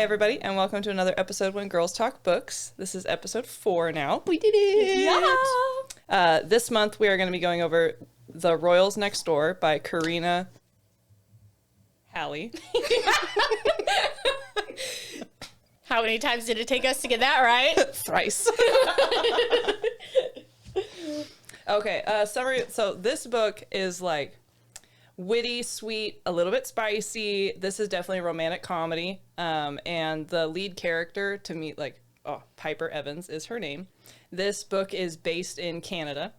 everybody, and welcome to another episode When Girls Talk Books. This is episode 4 now. We did it! Yeah! This month we are going to be going over The Royals Next Door by Karina Halley. How many times did it take us to get that right? Thrice. Okay, summary. So this book is like witty, sweet, a little bit spicy. This is definitely a romantic comedy. And the lead character, to me, Piper Evans is her name. This book is based in Canada,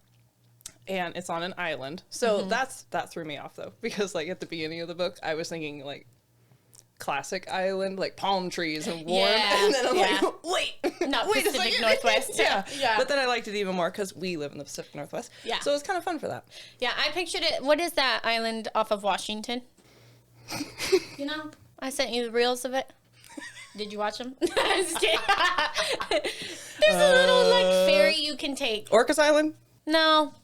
and it's on an island. So that threw me off, though, because, like, at the beginning of the book, I was thinking, like, classic island, like palm trees and warm. Yeah, and then I'm like, wait. Not wait Pacific Northwest. Yeah. Yeah. But then I liked it even more because we live in the Pacific Northwest. Yeah. So it was kind of fun for that. Yeah, I pictured it. What is that island off of Washington? You know, I sent you the reels of it. Did you watch them? I'm just kidding. There's a little, like, ferry you can take. Orcas Island? No.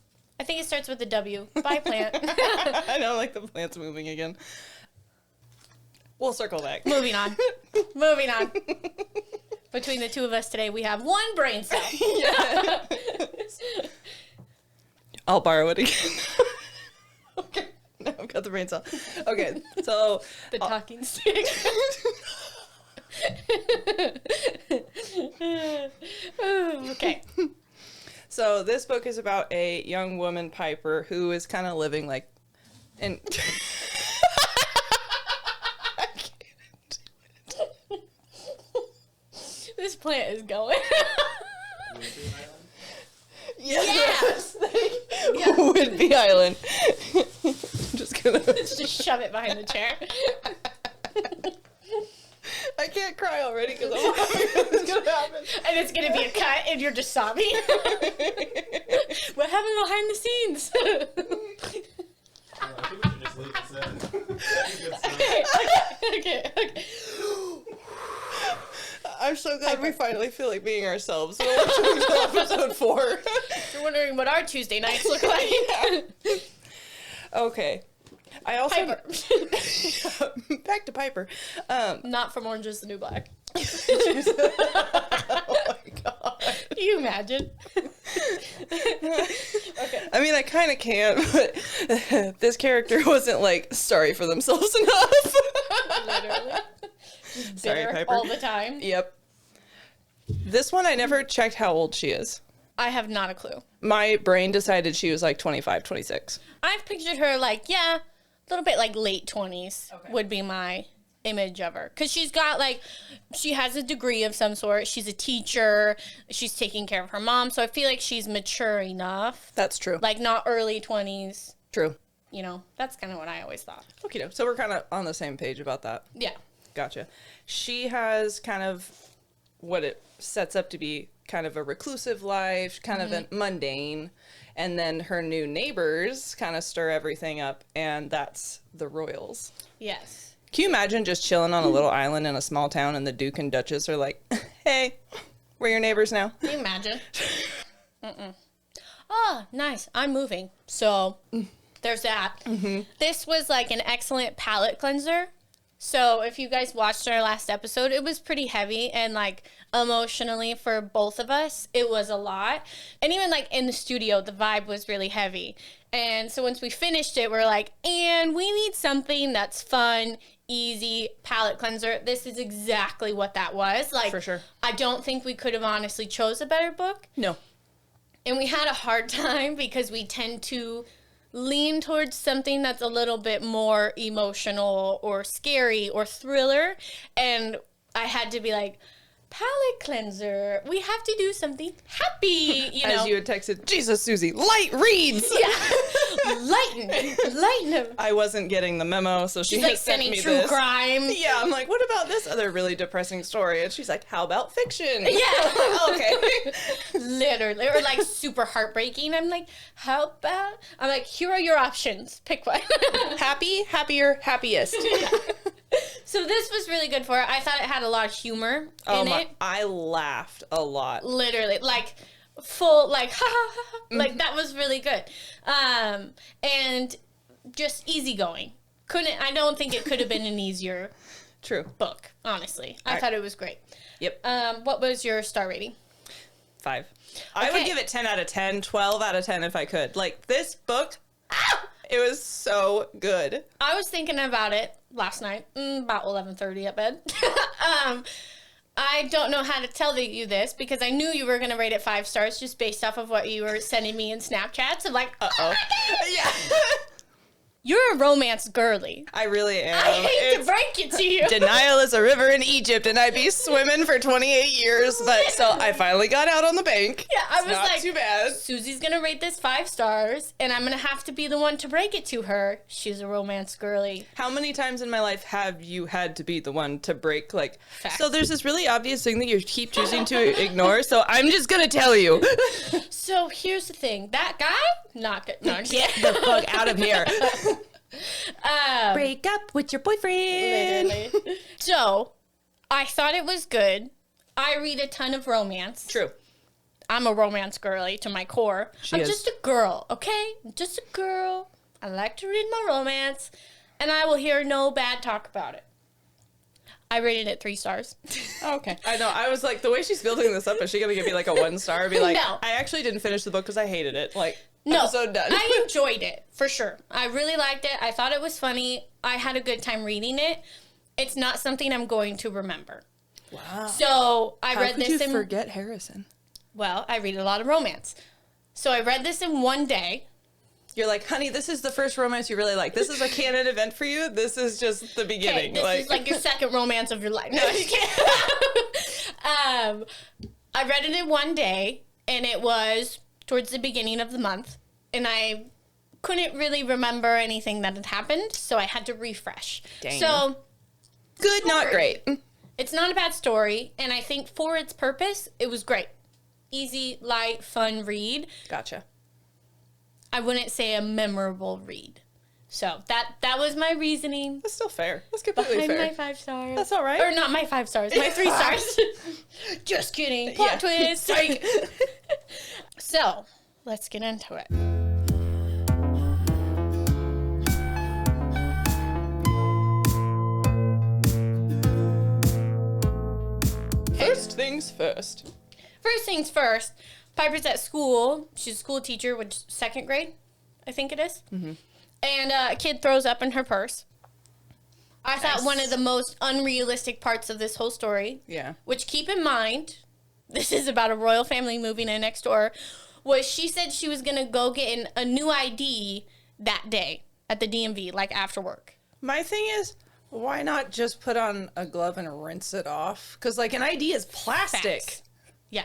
I think it starts with a W. Bye, plant. I know, like the plant's moving again. We'll circle back. Moving on. Moving on. Between the two of us today, we have one brain cell. Yeah. I'll borrow it again. Okay. Now I've got the brain cell. Okay, so... The talking stick. Okay. So this book is about a young woman, Piper, who is kind of living like in... I can't do it. This plant is going. Yes. Yeah. Whidbey Island. Just gonna... Just shove it behind the chair. I can't cry already because I'm laughing. It's gonna happen. And it's gonna be a cut and you're just sobbing. What happened behind the scenes? I think we should just leave it Okay. I'm so glad we finally feel like being ourselves. We'll watch until episode 4. You're wondering what our Tuesday nights look like. Yeah. Okay. I also Piper. back to Piper. Not from Orange is the New Black. Oh my god. Can you imagine? Okay. I mean, I kind of can, but this character wasn't like sorry for themselves enough. Literally. Sorry, Bitter Piper. all the time. Yep. This one, I never checked how old she is. I have not a clue. My brain decided she was like 25, 26. I've pictured her like, a little bit like late 20s would be my image of her. Because she's got like, she has a degree of some sort. She's a teacher. She's taking care of her mom. So I feel like she's mature enough. That's true. Like not early 20s. True. You know, that's kind of what I always thought. Okay, so we're kind of on the same page about that. Yeah. Gotcha. She has kind of what it sets up to be kind of a reclusive life, kind of a mundane, and then her new neighbors kind of stir everything up, and that's the Royals. Yes. Can you imagine just chilling on a little island in a small town and the Duke and Duchess are like, hey, we're your neighbors now? Can you imagine? Oh, nice. I'm moving. So there's that. This was like an excellent palate cleanser. So if you guys watched our last episode, it was pretty heavy and like emotionally for both of us, it was a lot. And even like in the studio, the vibe was really heavy. And so once we finished it, we're like, and we need something that's fun, easy, palate cleanser. This is exactly what that was. Like, For sure. I don't think we could have honestly chose a better book. No. And we had a hard time because we tend to lean towards something that's a little bit more emotional or scary or thriller. And I had to be like, palate cleanser. We have to do something happy, you know. As you had texted, Jesus, Susie, light reads! Yeah. Lighten him. I wasn't getting the memo, so she She's had like sent sending me true this. crime. Yeah, I'm like, what about this other really depressing story? And she's like, how about fiction? Yeah. I'm like, okay. Literally. Or like super heartbreaking. I'm like, how about? I'm like, here are your options. Pick one. Happy, happier, happiest. So this was really good for her. I thought it had a lot of humor Oh in my, it. I laughed a lot. Literally, like full, like ha ha ha, like that was really good, and just easygoing. I don't think it could have been an easier True. book, honestly. I thought it was great. Yep. What was your star rating? 5. I would Okay. give it 10 out of 10, 12 out of 10 if I could. Like, this book, it was so good. I was thinking about it last night, about 11:30 at bed. I don't know how to tell you this because I knew you were going to rate it 5 stars just based off of what you were sending me in Snapchats. I'm like, oh, Yeah. you're a romance girly. I really am. I hate to break it to you. Denial is a river in Egypt, and I'd be swimming for 28 years, but so I finally got out on the bank. Yeah, I was Not like, too bad. Susie's going to rate this 5 stars, and I'm going to have to be the one to break it to her. She's a romance girly. How many times in my life have you had to be the one to break, like, Facts. so there's this really obvious thing that you keep choosing to ignore, so I'm just gonna tell you. So here's the thing. That guy, not good. No, Get the fuck out of here. Break up with your boyfriend. Literally. So, I thought it was good. I read a ton of romance. True. I'm a romance girly to my core. I'm is. just a girl, okay? I'm just a girl. I like to read my romance, and I will hear no bad talk about it. I rated it 3 stars. Oh, okay. I know. I was like, the way she's building this up, is she gonna give me like a 1 star? Be like, No. I actually didn't finish the book because I hated it. Like, No, episode done. I enjoyed it, for sure. I really liked it. I thought it was funny. I had a good time reading it. It's not something I'm going to remember. Wow. So, I How read could this you in... forget Harrison? Well, I read a lot of romance. So, I read this in one day. You're like, honey, this is the first romance you really like. This is a canon event for you. This is just the Okay, beginning. this is like your second romance of your life. No, I'm just kidding. I read it in one day, and it was towards the beginning of the month, and I couldn't really remember anything that had happened, so I had to refresh. Dang. So good, not great. it's not a bad story, and I think for its purpose, it was great. Easy, light, fun read. Gotcha. I wouldn't say a memorable read. So that was my reasoning That's still fair. That's completely behind fair. my 5 stars. That's all right. Or not my 5 stars, my 3 stars. Just kidding. Plot twist. Psych. So, let's get into it. First things first. First things first, Piper's at school. She's a school teacher, which is 2nd grade, I think it is. Mm-hmm. And a kid throws up in her purse. I thought one of the most unrealistic parts of this whole story, Yeah. which keep in mind, this is about a royal family moving in next door, was she said she was going to go get a new ID that day at the DMV, like after work. My thing is, why not just put on a glove and rinse it off? Because, like, an ID is plastic. Facts. Yeah.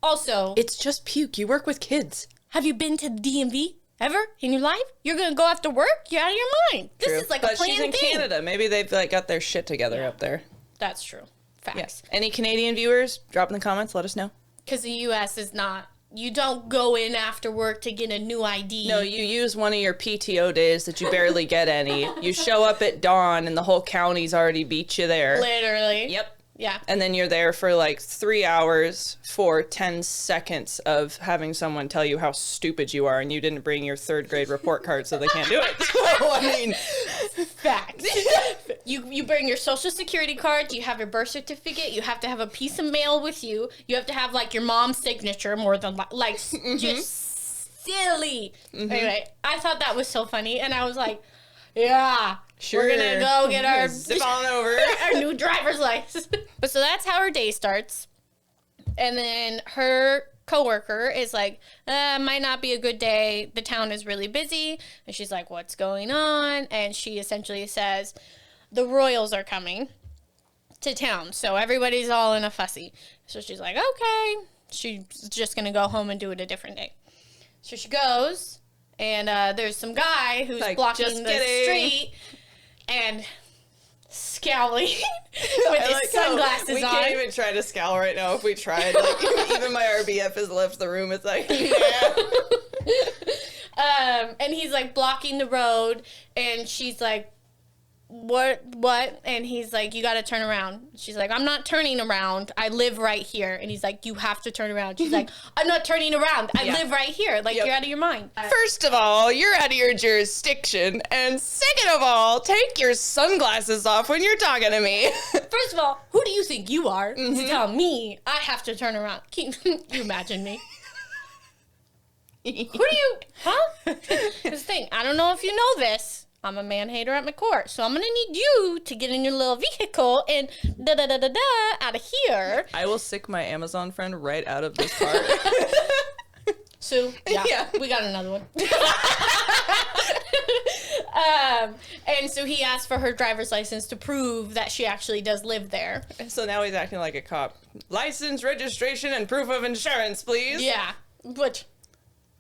Also, It's just puke. You work with kids. have you been to the DMV ever in your life? You're going to go after work? You're out of your mind. This is like but a planned she's in thing. Canada. Maybe they've, like, got their shit together up there. That's true. Facts. Yes. Any Canadian viewers, drop in the comments. Let us know. Because the U.S. is not, you don't go in after work to get a new ID. No, you use one of your PTO days that you barely get any. You show up at dawn and the whole county's already beat you there. Literally. Yep. Yeah. And then you're there for like 3 hours for 10 seconds of having someone tell you how stupid you are and you didn't bring your 3rd grade report card so they can't do it. So, I mean, Facts. You bring your social security card, you have your birth certificate, you have to have a piece of mail with you, you have to have like your mom's signature more than like just silly. Anyway, I thought that was so funny and I was like, yeah, sure. we're gonna go get our Zip on over. our new driver's license. But so that's how her day starts. And then her coworker is like, might not be a good day. The town is really busy. And she's like, what's going on? And she essentially says, the royals are coming to town. So everybody's all in a fussy. So she's like, okay. She's just going to go home and do it a different day. So she goes, and there's some guy who's Like, blocking just the kidding. street and scowling with his like how sunglasses we on. can't even try to scowl right now if we tried. Like, even my RBF has left the room. It's like, yeah. And he's like blocking the road, and she's like, what? And he's like, you got to turn around. She's like, I'm not turning around. I live right here. And he's like, you have to turn around. She's like, I'm not turning around. I live right here. Like, you're out of your mind. First of all, you're out of your jurisdiction. And second of all, take your sunglasses off when you're talking to me. First of all, who do you think you are to tell me I have to turn around? Can you imagine me? Who do you, huh? This the thing, I don't know if you know this. I'm a man-hater at my core, so I'm gonna need you to get in your little vehicle and da-da-da-da-da out of here. I will sick my Amazon friend right out of this car. So, yeah, we got another one. And so he asked for her driver's license to prove that she actually does live there. So now he's acting like a cop. License, registration, and proof of insurance, please. Yeah, which...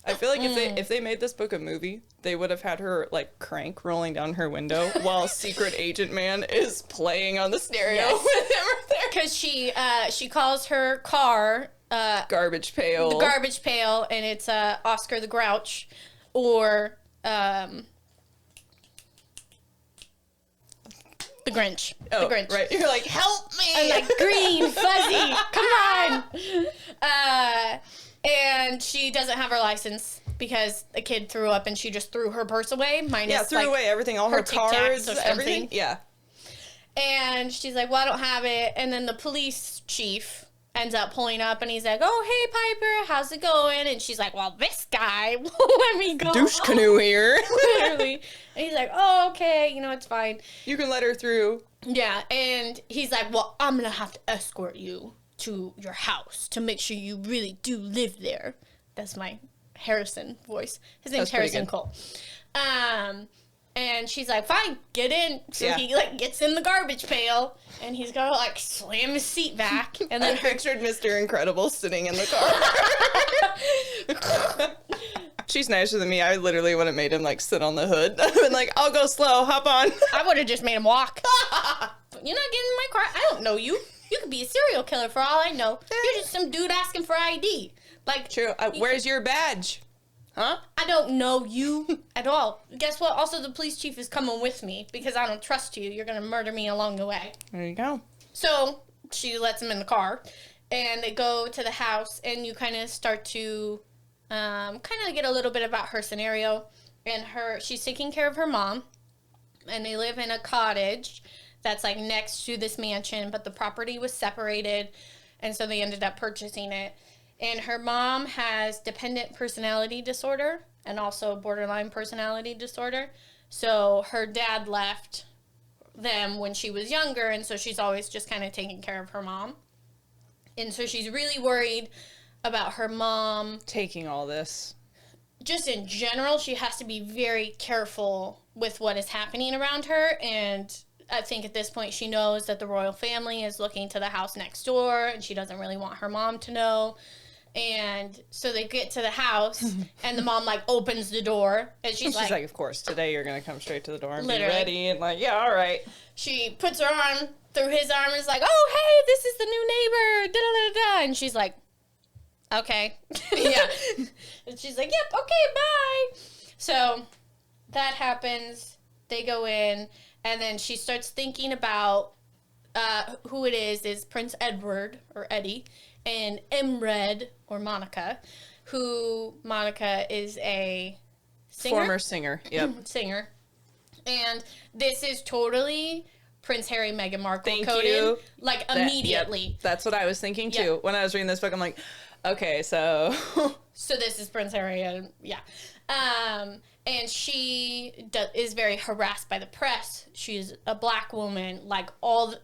I feel like if they made this book a movie, they would have had her like crank rolling down her window while Secret Agent Man is playing on the stereo with him right there. Because she calls her car Garbage pail. the garbage pail, and it's Oscar the Grouch, or the Grinch. Oh, the Grinch. Right. You're like, help me. I'm like, green, fuzzy, come on. And she doesn't have her license because a kid threw up and she just threw her purse away. Threw away everything, all her cards, everything. Yeah. And she's like, well, I don't have it. And then the police chief ends up pulling up and he's like, oh, hey, Piper, how's it going? And she's like, well, this guy won't let me go. Douche canoe here. Literally. And he's like, oh, okay, it's fine. You can let her through. Yeah. And he's like, well, I'm going to have to escort you to your house to make sure you really do live there. That's my Harrison voice. His name's Harrison Cole. And she's like, fine, get in. So he like gets in the garbage pail and he's gonna like slam his seat back. And then I pictured Mr. Incredible sitting in the car. She's nicer than me. I literally would have made him like sit on the hood. I've been like, I'll go slow, hop on. I would have just made him walk. You're not getting in my car. I don't know you. You could be a serial killer for all I know. You're just some dude asking for ID. Like, true. Where's your badge? Huh? I don't know you at all. Guess what? Also, the police chief is coming with me because I don't trust you. You're going to murder me along the way. There you go. So she lets him in the car and they go to the house and you kind of start to kind of get a little bit about her scenario. And she's taking care of her mom and they live in a cottage that's like next to this mansion, but the property was separated, and so they ended up purchasing it. And her mom has dependent personality disorder and also borderline personality disorder. So her dad left them when she was younger, and so she's always just kind of taking care of her mom. And so she's really worried about her mom taking all this. Just in general, she has to be very careful with what is happening around her, and I think at this point she knows that the royal family is looking to the house next door and she doesn't really want her mom to know. And so they get to the house and the mom like opens the door and she's like, of course, today you're going to come straight to the door and literally. Be ready. And like, yeah, all right. She puts her arm through his arm and is like, oh, hey, this is the new neighbor. Da, da, da, da. And she's like, okay. Yeah. And she's like, yep, okay, bye. So that happens. They go in. And then she starts thinking about who it is Prince Edward, or Eddie, and Emred, or Monica, who Monica is a singer? Former singer, yep. Singer. And this is totally Prince Harry, Meghan Markle Thank coded. you. Like, immediately. Yep. That's what I was thinking, too. Yep. When I was reading this book, I'm like, okay, so... So this is Prince Harry, and yeah. And she is very harassed by the press. She's a black woman. Like, all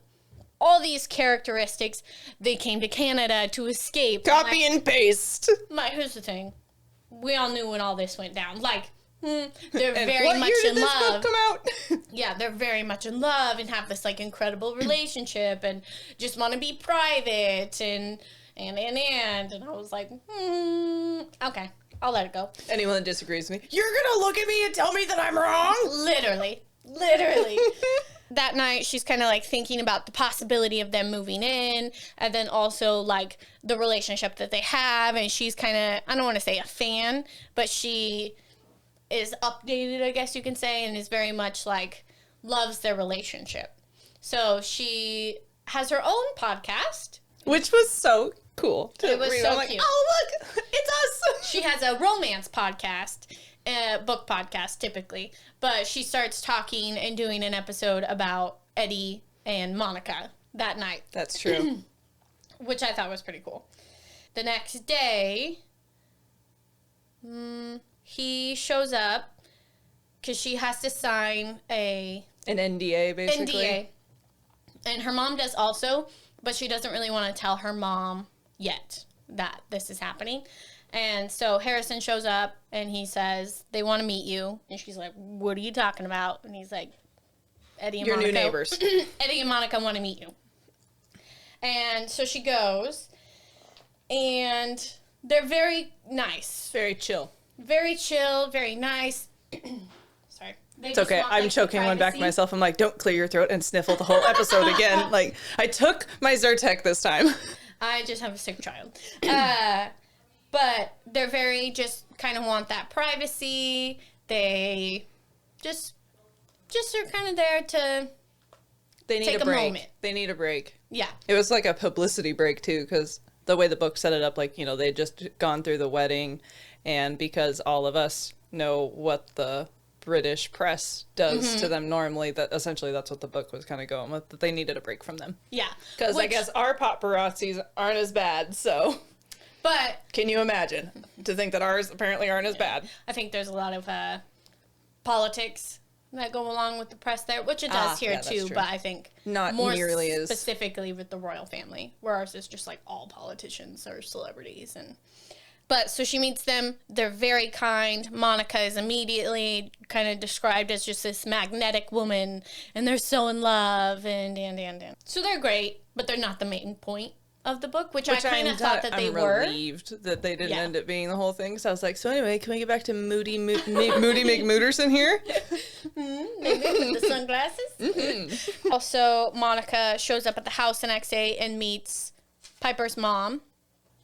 these characteristics, they came to Canada to escape. Copy and paste. Here's the thing. We all knew when all this went down. Like, they're and very what much year did in this love. book come out? Yeah, they're very much in love and have this, like, incredible relationship and just want to be private and I was like, okay, I'll let it go. Anyone that disagrees with me, you're gonna look at me and tell me that I'm wrong? Literally. That night, she's kind of like thinking about the possibility of them moving in, and then also like the relationship that they have, and she's kind of, I don't want to say a fan, but she is updated, I guess you can say, and is very much like loves their relationship. So she has her own podcast. Which was so cool to It was read. so I'm like, cute. oh, look, it's us. She has a romance podcast, book podcast typically, but she starts talking and doing an episode about Eddie and Monica that night, That's true. which I thought was pretty cool. The next day, he shows up because she has to sign an NDA, basically. NDA. And her mom does also, but she doesn't really want to tell her mom yet that this is happening. And so Harrison shows up and he says, they want to meet you. And she's like, what are you talking about? And he's like, Eddie and Your Monica. new neighbors. Eddie and Monica want to meet you. And so she goes, and they're very nice. Very chill. Very chill, very nice. Sorry. It's okay. I'm choking one back myself. I'm like, don't clear your throat and sniffle the whole episode again. Like, I took my Zyrtec this time. I just have a sick child. But they're very just kind of want that privacy. They just are kind of there to They need take a break. moment. They need a break. Yeah. It was like a publicity break, too, because the way the book set it up, like, you know, they'd just gone through the wedding, and because all of us know what the British press does to them normally, that essentially that's what the book was kind of going with, that they needed a break from them. Yeah. Because I guess our paparazzis aren't as bad, so But can you imagine to think that ours apparently aren't as bad? I think there's a lot of politics that go along with the press there, which it does here yeah, that's too, true. but I think Not more nearly as- specifically with the royal family, where ours is just like all politicians or celebrities. But so she meets them, they're very kind. Monica is immediately kind of described as just this magnetic woman, and they're so in love, and. So they're great, but they're not the main point of the book, which I kind of thought that they were. I'm relieved that they didn't Yeah. end up being the whole thing. So I was like, so anyway, can we get back to Moody McMooderson here? Maybe with the sunglasses. Also, Monica shows up at the house the next day and meets Piper's mom.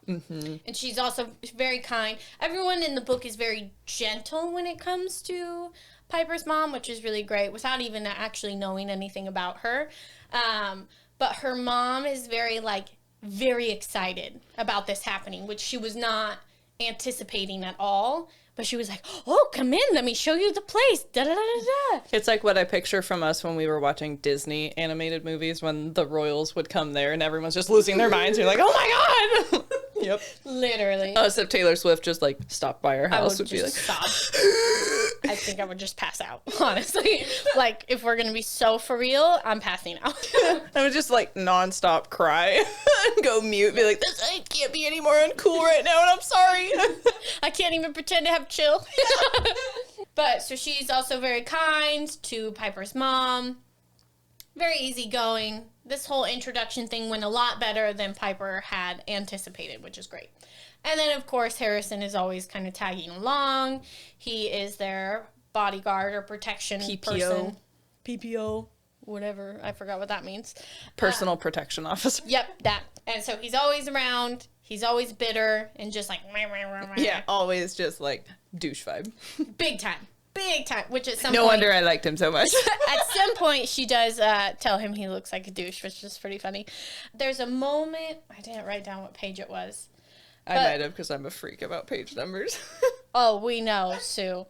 And she's also very kind. Everyone in the book is very gentle when it comes to Piper's mom, which is really great, without even actually knowing anything about her. But her mom is very excited about this happening, which she was not anticipating at all. But she was like, oh, come in, let me show you the place. Da da da da da. It's like what I picture from us when we were watching Disney animated movies, when the royals would come there and everyone's just losing their minds. You're like, oh my God. Yep. Literally. Except Taylor Swift just like stopped by our house. would be like, just sob. I think I would just pass out, honestly. Like, if we're going to be so for real, I'm passing out. I would just like nonstop cry and go mute, be like, this I can't be any more uncool right now, and I'm sorry. I can't even pretend to have chill. But, so she's also very kind to Piper's mom. Very easygoing. This whole introduction thing went a lot better than Piper had anticipated, which is great. And then, of course, Harrison is always kind of tagging along. He is their bodyguard or protection person. PPO. Whatever. I forgot what that means. Personal protection officer. Yep, that. And so he's always around. He's always bitter and just like... Yeah, always just like douche vibe. Big time. Big time. Which at some No point... wonder I liked him so much. At some point, she does tell him he looks like a douche, which is pretty funny. There's a moment... I didn't write down what page it was. I might have, because I'm a freak about page numbers. Oh, we know, Sue.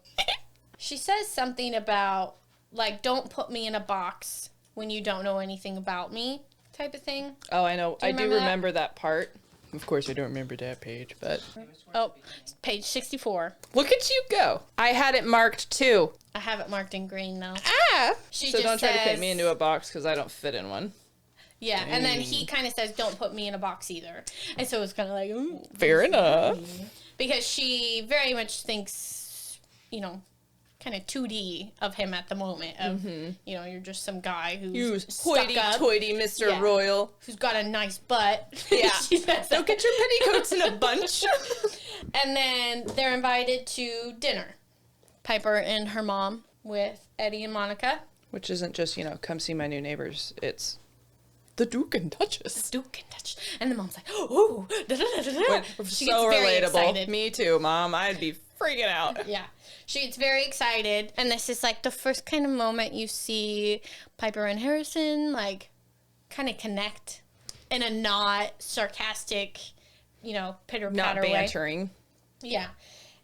She says something about, like, don't put me in a box when you don't know anything about me, type of thing. Oh, I know. I do remember that? remember that part. Of course, I don't remember that page, but... Oh, page 64. Look at you go. I had it marked, too. I have it marked in green, though. Ah! She So just don't try to fit says- me into a box, because I don't fit in one. Yeah, and then he kind of says, don't put me in a box either. And so it's kind of like, ooh. Fair enough. Because she very much thinks, you know, kind of 2D of him at the moment. Of, you know, you're just some guy who's You stuck up, hoity-toity Mr. Yeah. Royal. who's got a nice butt. Yeah. She says Don't that. get your petticoats in a bunch. And then they're invited to dinner. Piper and her mom with Eddie and Monica. Which isn't just, you know, come see my new neighbors. It's the Duke and Duchess. Duke and touch. And the mom's like, ooh. Da, da, da, da, da. Which, She so gets very relatable. excited. Me too, Mom. I'd be freaking out. Yeah. She's very excited. And this is like the first kind of moment you see Piper and Harrison like kind of connect in a not sarcastic, pitter-patter Not way. bantering. Yeah.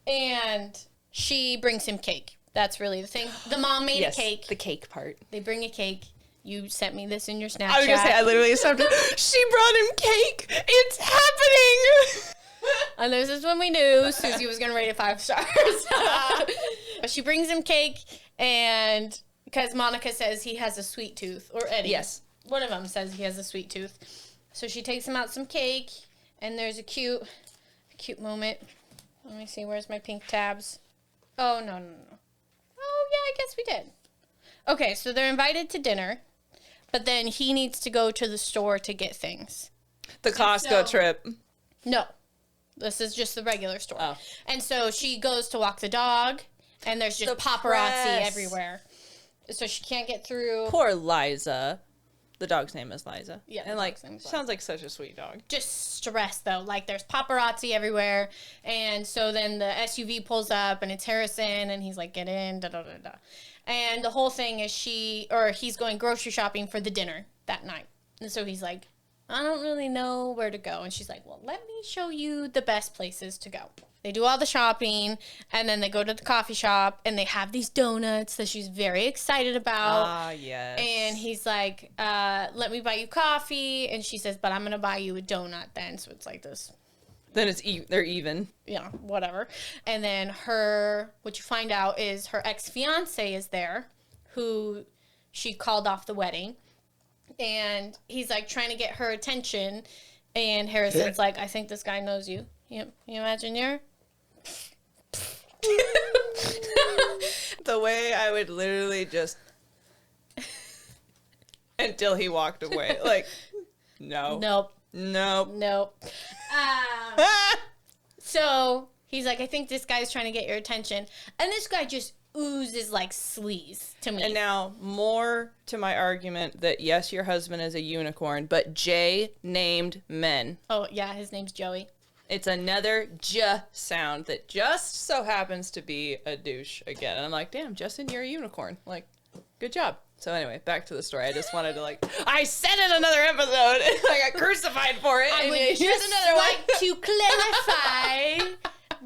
And she brings him cake. That's really the thing. The mom made a cake. The cake part. They bring a cake. You sent me this in your Snapchat. I was going to say, I literally stopped. She brought him cake. It's happening. And this is when we knew Susie was going to rate it 5 stars. She brings him cake, and because Monica says he has a sweet tooth, or Eddie. Yes. One of them says he has a sweet tooth. So she takes him out some cake, and there's a cute moment. Let me see, where's my pink tabs? Oh, no. Oh, yeah, I guess we did. Okay, so they're invited to dinner, but then he needs to go to the store to get things. The Costco trip. No. This is just the regular store. Oh. And so she goes to walk the dog, and there's just paparazzi everywhere. So she can't get through. Poor Liza. The dog's name is Liza. Yeah. And sounds like such a sweet dog. Just stressed, though. Like, there's paparazzi everywhere. And so then the SUV pulls up, and it's Harrison, and he's like, get in, da-da-da-da. And the whole thing is he's going grocery shopping for the dinner that night. And so he's like, I don't really know where to go. And she's like, well, let me show you the best places to go. They do all the shopping, and then they go to the coffee shop, and they have these donuts that she's very excited about. Ah, yes. And he's like, let me buy you coffee. And she says, but I'm going to buy you a donut then. So it's like this. Then they're even. Yeah, whatever. And then what you find out is her ex-fiance is there, who she called off the wedding. And he's like trying to get her attention. And Harrison's like, I think this guy knows you. You imagine you're... The way I would literally just... Until he walked away. Like, no. Nope. So he's like, I think this guy's trying to get your attention. And this guy just oozes like sleaze to me. And now, more to my argument that yes, your husband is a unicorn, but J named men. Oh, yeah, his name's Joey. It's another J sound that just so happens to be a douche again. And I'm like, damn, Justin, you're a unicorn. Like, good job. So anyway, back to the story. I just wanted to I said it in another episode, and I got crucified for it. I would just like to clarify,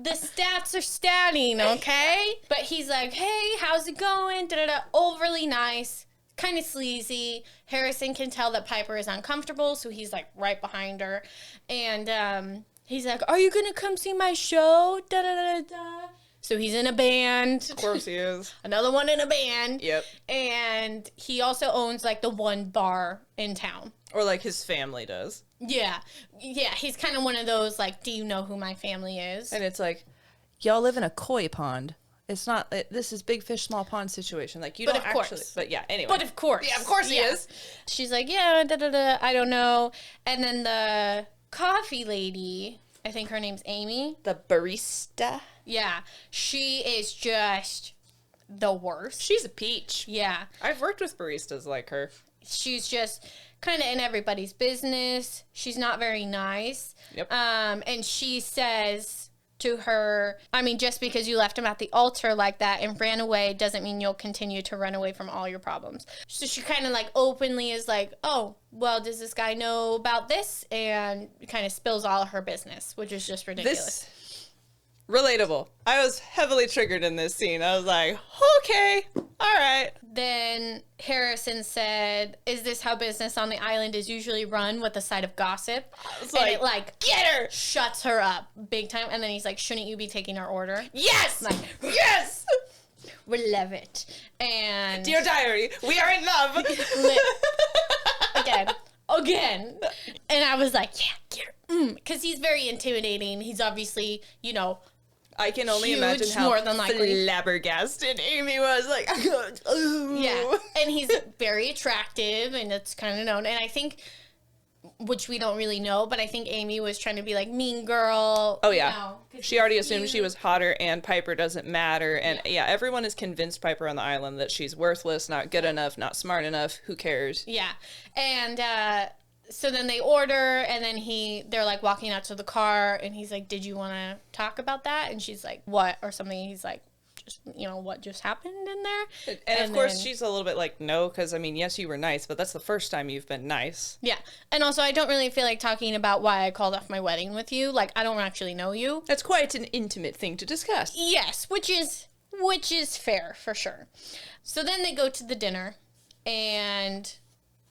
the stats are statting, okay? But he's like, hey, how's it going? Da-da-da. Overly nice, kind of sleazy. Harrison can tell that Piper is uncomfortable, so he's like right behind her. And he's like, are you going to come see my show? Da-da-da-da. So he's in a band. Of course he is. Another one in a band. Yep. And he also owns like the one bar in town. Or like his family does. Yeah. Yeah, he's kind of one of those like, do you know who my family is? And it's like, y'all live in a koi pond. It's not, this is big fish, small pond situation. Like, you But don't of course. actually. But yeah, anyway. But of course. Yeah, of course he is. She's like, yeah, da-da-da, I don't know. And then the coffee lady, I think her name's Amy. The barista. Yeah. She is just the worst. She's a peach. Yeah. I've worked with baristas like her. She's just kind of in everybody's business. She's not very nice. Yep. And she says to her, I mean, just because you left him at the altar like that and ran away doesn't mean you'll continue to run away from all your problems. So she kind of like openly is like, oh, well, does this guy know about this? And kind of spills all of her business, which is just ridiculous. Relatable. I was heavily triggered in this scene. I was like, okay, all right. Then Harrison said, is this how business on the island is usually run, with a side of gossip? It's And like, it like get her! shuts her up big time. And then he's like, shouldn't you be taking our order? Yes! Like, yes! We love it. And Dear diary, we are in love. again. And I was like, yeah, get her. Because he's very intimidating. He's obviously, I can only huge, imagine how more than likely. flabbergasted Amy was. Like, yeah. And he's very attractive, and it's kind of known. And I think, which we don't really know, but I think Amy was trying to be like mean girl. Oh, yeah. 'cause She already he's assumed she cute. was hotter, and Piper doesn't matter. And yeah, everyone is convinced Piper on the island that she's worthless, not good enough, not smart enough. Who cares? Yeah. And so then they order, and then they're like walking out to the car, and he's like, did you want to talk about that? And she's like, what? Or something. He's like, just, what just happened in there? And of course, she's a little bit like, no, because, I mean, yes, you were nice, but that's the first time you've been nice. Yeah. And also, I don't really feel like talking about why I called off my wedding with you. Like, I don't actually know you. That's quite an intimate thing to discuss. Yes, which is fair, for sure. So then they go to the dinner, and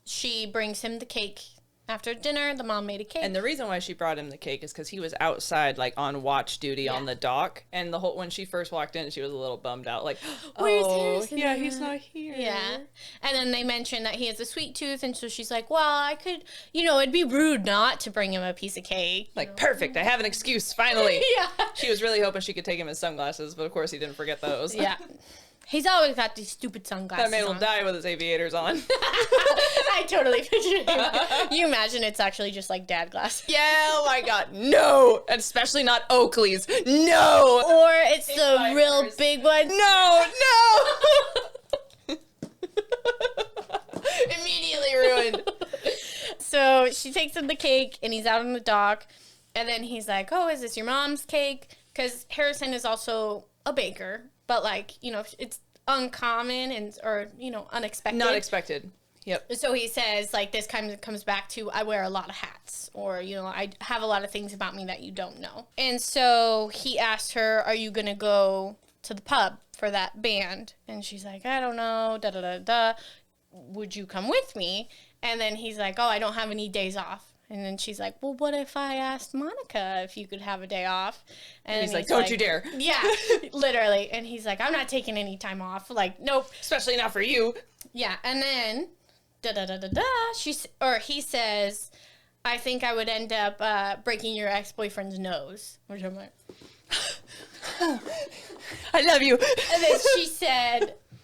she brings him the cake. After dinner, the mom made a cake. And the reason why she brought him the cake is because he was outside, like, on watch duty on the dock. And when she first walked in, she was a little bummed out, like, yeah, he's not here. Yeah. And then they mentioned that he has a sweet tooth, and so she's like, well, I could, it'd be rude not to bring him a piece of cake. Like, perfect, I have an excuse, finally. Yeah. She was really hoping she could take him his sunglasses, but of course he didn't forget those. Yeah. He's always got these stupid sunglasses That man will on. die with his aviators on. I totally pictured him. You imagine it's actually just like dad glasses. Yeah, oh my god, no! Especially not Oakley's. No! Or it's the real big one. No! Immediately ruined. So she takes him the cake, and he's out on the dock, and then he's like, oh, is this your mom's cake? Because Harrison is also a baker, but like, it's uncommon or unexpected. Not expected. Yep. So he says, like, this kind of comes back to, I wear a lot of hats, or, I have a lot of things about me that you don't know. And so he asked her, are you going to go to the pub for that band? And she's like, I don't know, da-da-da-da. Would you come with me? And then he's like, oh, I don't have any days off. And then she's like, well, what if I asked Monica if you could have a day off? And he's like, don't you dare. Yeah, literally. And he's like, I'm not taking any time off. Like, nope. Especially not for you. Yeah. And then, he says, I think I would end up breaking your ex-boyfriend's nose. Which I'm like, I love you. And then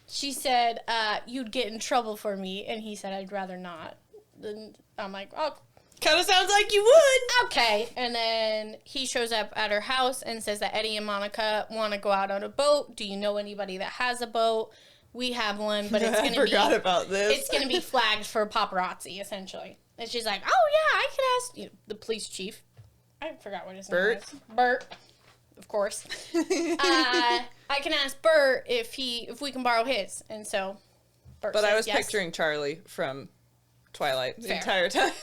she said, you'd get in trouble for me. And he said, I'd rather not. Then I'm like, oh. Kind of sounds like you would. Okay. And then he shows up at her house and says that Eddie and Monica want to go out on a boat. Do you know anybody that has a boat? We have one, but it's going to be... I forgot about this. It's going to be flagged for paparazzi, essentially. And she's like, oh, yeah, I can ask the police chief. I forgot what his name is. Bert. Of course. I can ask Bert if we can borrow his. And so Bert says I was yes. picturing Charlie from Twilight the Fair. entire time.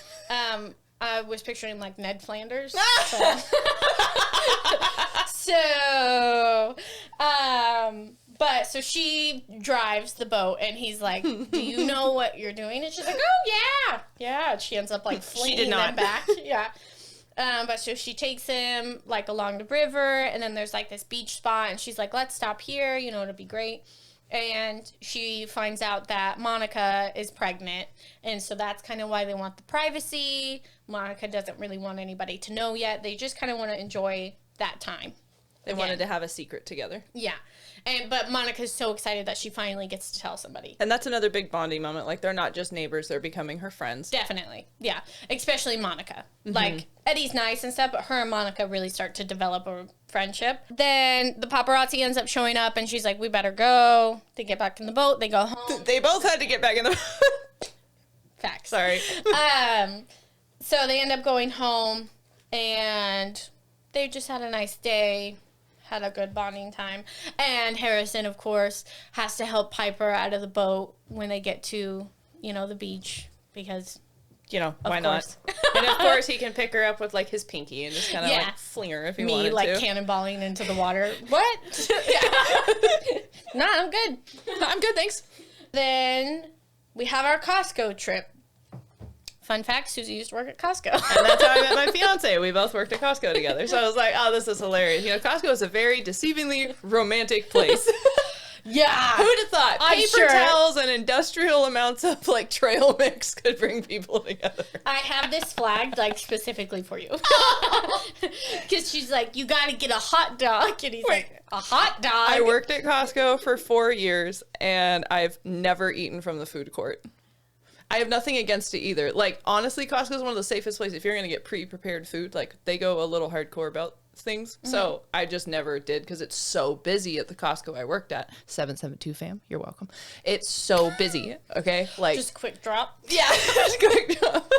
I was picturing like Ned Flanders. So she drives the boat, and he's like, do you know what you're doing? And she's like, oh, yeah. Yeah. And she ends up like flinging them back. Yeah. But so she takes him like along the river, and then there's like this beach spot, and she's like, let's stop here. It'll be great. And she finds out that Monica is pregnant. And so that's kind of why they want the privacy. Monica doesn't really want anybody to know yet. They just kind of want to enjoy that time. They wanted to have a secret together. Yeah. But Monica's so excited that she finally gets to tell somebody. And that's another big bonding moment. Like, they're not just neighbors, they're becoming her friends. Definitely. Yeah. Especially Monica. Mm-hmm. Like, Eddie's nice and stuff, but her and Monica really start to develop a friendship. Then the paparazzi ends up showing up, and she's like, we better go. They get back in the boat. They go home. They both had to get back in the boat. Facts. Sorry. So they end up going home, and they just had a nice day. Had a good bonding time. And Harrison, of course, has to help Piper out of the boat when they get to, the beach, because... why not? And of course, he can pick her up with, like, his pinky and just kind of, like, fling her if he wanted to. Me, like, cannonballing into the water. What? No, I'm good. I'm good, thanks. Then we have our Costco trip. Fun fact, Susie used to work at Costco. And that's how I met my fiance. We both worked at Costco together. So I was like, oh, this is hilarious. Costco is a very deceivingly romantic place. Yeah. Who'd have thought? I'm Paper sure. towels and industrial amounts of, like, trail mix could bring people together. I have this flagged, like, specifically for you. Because she's like, you got to get a hot dog. And he's like, a hot dog? I worked at Costco for 4 years, and I've never eaten from the food court. I have nothing against it either. Like, honestly, Costco is one of the safest places. If you're going to get pre-prepared food, like, they go a little hardcore about things. So I just never did because it's so busy at the Costco I worked at. 772 fam, you're welcome. It's so busy, okay? Like Just quick drop. yeah, just quick drop.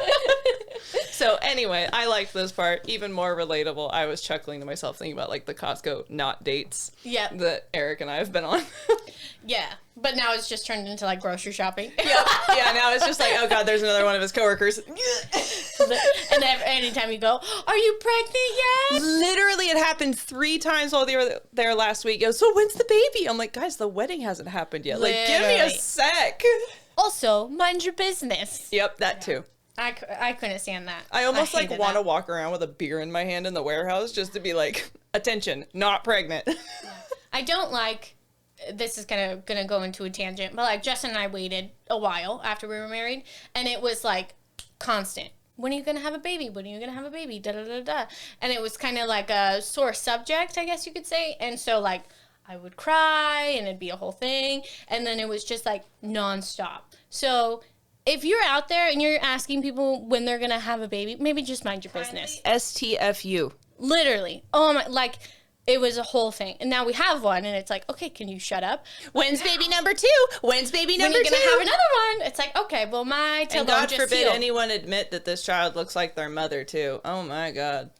So anyway, I liked this part. Even more relatable. I was chuckling to myself thinking about like the Costco not dates that Eric and I have been on. Yeah, but now it's just turned into like grocery shopping. Yeah, now it's just like, oh god, there's another one of his coworkers. And anytime you go, are you pregnant yet? Literally, it happened 3 times while they were there last week. It was, so when's the baby? I'm like, guys, the wedding hasn't happened yet. Like, give me a sec. Also, mind your business. Yep, that too. I couldn't stand that. I almost like want to walk around with a beer in my hand in the warehouse just to be like, attention, not pregnant. I don't like, this is gonna go into a tangent, but like Justin and I waited a while after we were married, and it was like constant. When are you gonna have a baby? When are you gonna have a baby? Da da da da. And it was kind of like a sore subject, I guess you could say. And so like I would cry, and it'd be a whole thing, and then it was just like nonstop. So if you're out there and you're asking people when they're gonna have a baby, maybe just mind your business. STFU. Literally. Oh my, like, it was a whole thing. And now we have one, and it's like, okay, can you shut up? When's baby number 2? When's baby number 2? When are you gonna have another one? It's like, okay, well, my tailbone and God just forbid healed. anyone admit that this child looks like their mother too. Oh my God.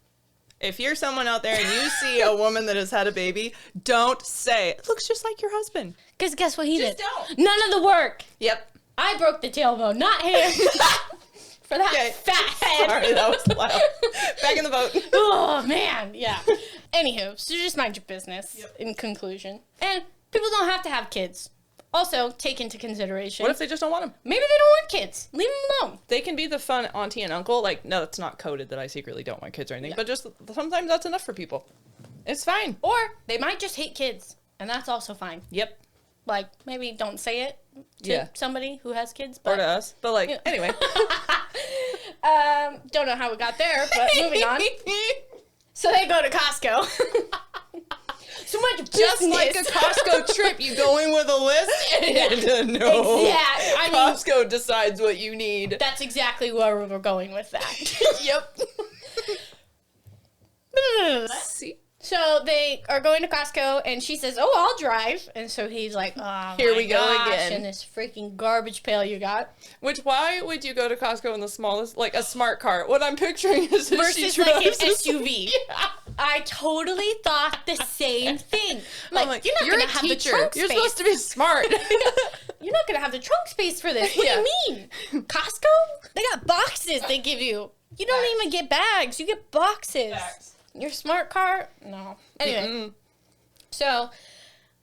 If you're someone out there and you see a woman that has had a baby, don't say, it looks just like your husband. Because guess what he Just did? don't. None of the work. Yep. I broke the tailbone, not him. For that fat head. Sorry, that was loud. Back in the boat. Oh, man. Yeah. Anywho, so just mind your business in conclusion. And people don't have to have kids. Also, take into consideration. What if they just don't want them? Maybe they don't want kids. Leave them alone. They can be the fun auntie and uncle. Like, no, it's not coded that I secretly don't want kids or anything, but just sometimes that's enough for people. It's fine. Or they might just hate kids, and that's also fine. Yep. Like, maybe don't say it to somebody who has kids. But, or to us. But, like, anyway. Don't know how we got there, but moving on. So they go to Costco. So much business. Just like a Costco trip, you go in with a list and no. Exactly. I mean, Costco decides what you need. That's exactly where we're going with that. Yep. See? So they are going to Costco, and she says, "Oh, I'll drive." And so he's like, "Oh, here my we go gosh, again." And this freaking garbage pail you got. Which, why would you go to Costco in the smallest, like a smart car? What I'm picturing is that Versus she like an drives SUV. Yeah. I totally thought the same thing. Like, you're not you're going a to have the teacher. trunk You're space. supposed to be smart. You're not going to have the trunk space for this. What do you mean? Costco? They got boxes they give you. You don't even get bags. You get boxes. Your smart car? No. Anyway. So,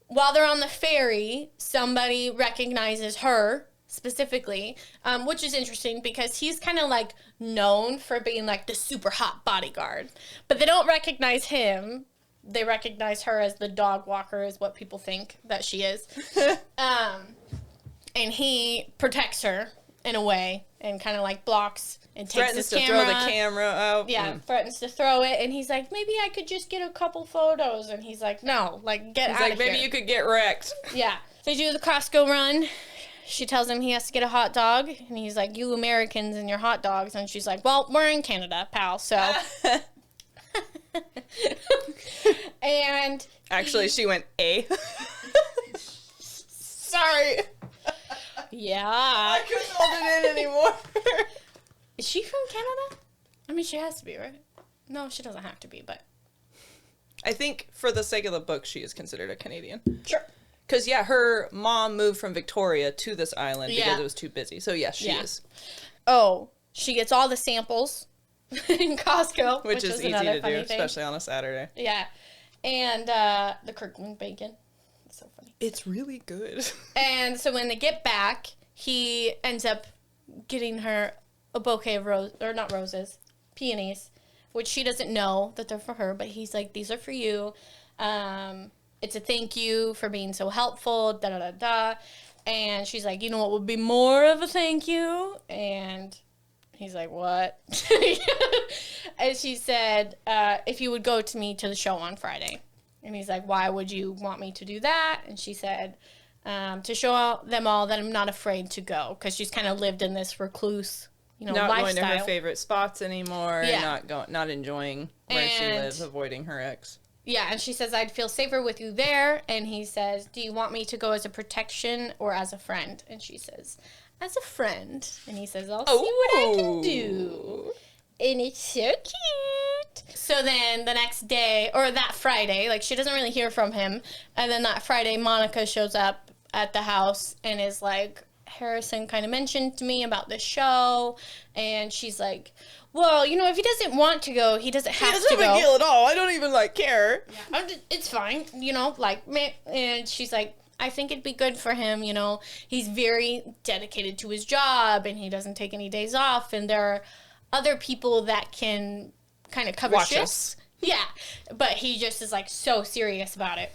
while they're on the ferry, somebody recognizes her specifically, which is interesting because he's kind of like known for being like the super hot bodyguard. But they don't recognize him. They recognize her as the dog walker is what people think that she is. And he protects her in a way and kind of like blocks and takes Threatens his to camera. throw the camera out. Yeah, threatens to throw it. And he's like, maybe I could just get a couple photos. And he's like, no, like get He's out like, of maybe here. you could get wrecked. Yeah. They do the Costco run. She tells him he has to get a hot dog. And he's like, you Americans and your hot dogs. And she's like, well, we're in Canada, pal. So. And. Actually, she went A. Sorry. Yeah. I couldn't hold it in anymore. Is she from Canada? I mean, she has to be, right? No, she doesn't have to be, but. I think for the sake of the book, she is considered a Canadian. Sure. Because, yeah, her mom moved from Victoria to this island because it was too busy. So, yes, she is. Oh, she gets all the samples in Costco. Which is easy to do, especially on a Saturday. Yeah. And the Kirkland bacon. It's so funny. It's really good. And so when they get back, he ends up getting her a bouquet of peonies, which she doesn't know that they're for her, but he's like, these are for you. It's a thank you for being so helpful, da-da-da-da. And she's like, you know what would be more of a thank you? And he's like, what? And she said, if you would go to me to the show on Friday. And he's like, why would you want me to do that? And she said, to show them all that I'm not afraid to go. Because she's kind of lived in this recluse, not lifestyle. going to her favorite spots anymore. Yeah. Not enjoying where she And- lives, avoiding her ex. Yeah, and she says, I'd feel safer with you there. And he says, do you want me to go as a protection or as a friend? And she says, as a friend. And he says, I'll see what I can do. And it's so cute. So then the next day, or that Friday, like she doesn't really hear from him. And then that Friday, Monica shows up at the house and is like, Harrison kind of mentioned to me about the show. And she's like, well, if he doesn't want to go, he doesn't have to go. It's no big deal at all. I don't even care. Yeah, it's fine, and she's like, I think it'd be good for him, he's very dedicated to his job and he doesn't take any days off, and there are other people that can kind of cover shifts. Yeah, but he just is like so serious about it.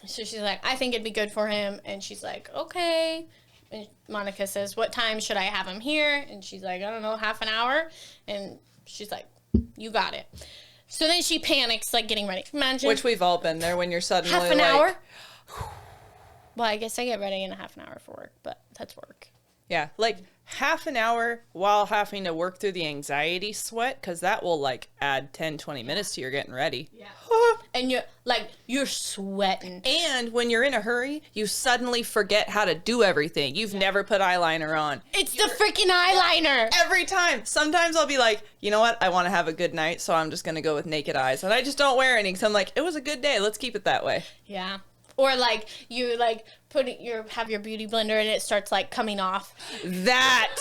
So she's like, I think it'd be good for him, and she's like, okay. And Monica says, what time should I have him here? And she's like, I don't know, half an hour. And she's like, you got it. So then she panics, like getting ready. Imagine. Which we've all been there when you're suddenly half an hour? Well, I guess I get ready in a half an hour for work, but that's work. Yeah, like half an hour while having to work through the anxiety sweat, because that will add 10, 20 minutes to your getting ready. Yeah. And you're sweating. And when you're in a hurry, you suddenly forget how to do everything. You've never put eyeliner on. It's the freaking eyeliner. Every time. Sometimes I'll be like, you know what? I want to have a good night, so I'm just going to go with naked eyes. And I just don't wear any, because I'm like, it was a good day. Let's keep it that way. Yeah. Or you have your beauty blender and it starts coming off. That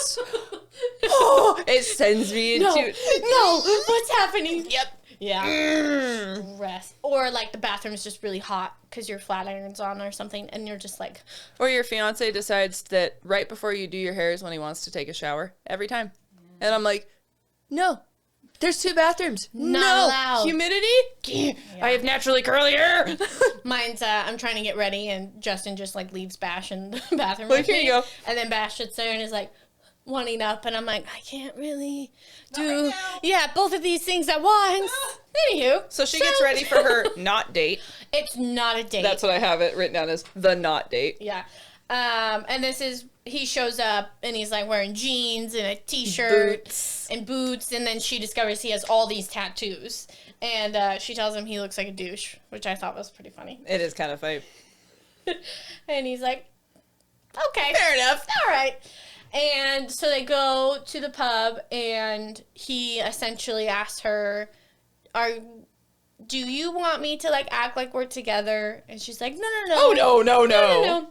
it sends me into No, what's happening? Yep. Yeah. Stress. Or the bathroom's just really hot because your flat iron's on or something, and you're just like. Or your fiance decides that right before you do your hair is when he wants to take a shower every time, and I'm like, no. There's 2 bathrooms. Not allowed. Humidity? Yeah. I have naturally curly hair. Mine's, I'm trying to get ready, and Justin just, leaves Bash in the bathroom Like, with here me. you go. And then Bash sits there and is, wanting up, and I'm like, I can't really do, right now. both of these things at once. Anywho. So she gets ready for her not date. It's not a date. That's what I have it written down as, the not date. Yeah. And he shows up and he's wearing jeans and a t-shirt and boots, and then she discovers he has all these tattoos, and she tells him he looks like a douche, which I thought was pretty funny. It is kind of funny. And he's like, okay, Fair enough. all right. And so they go to the pub, and he essentially asks her, do you want me to act like we're together? And she's like, no. Oh, no. And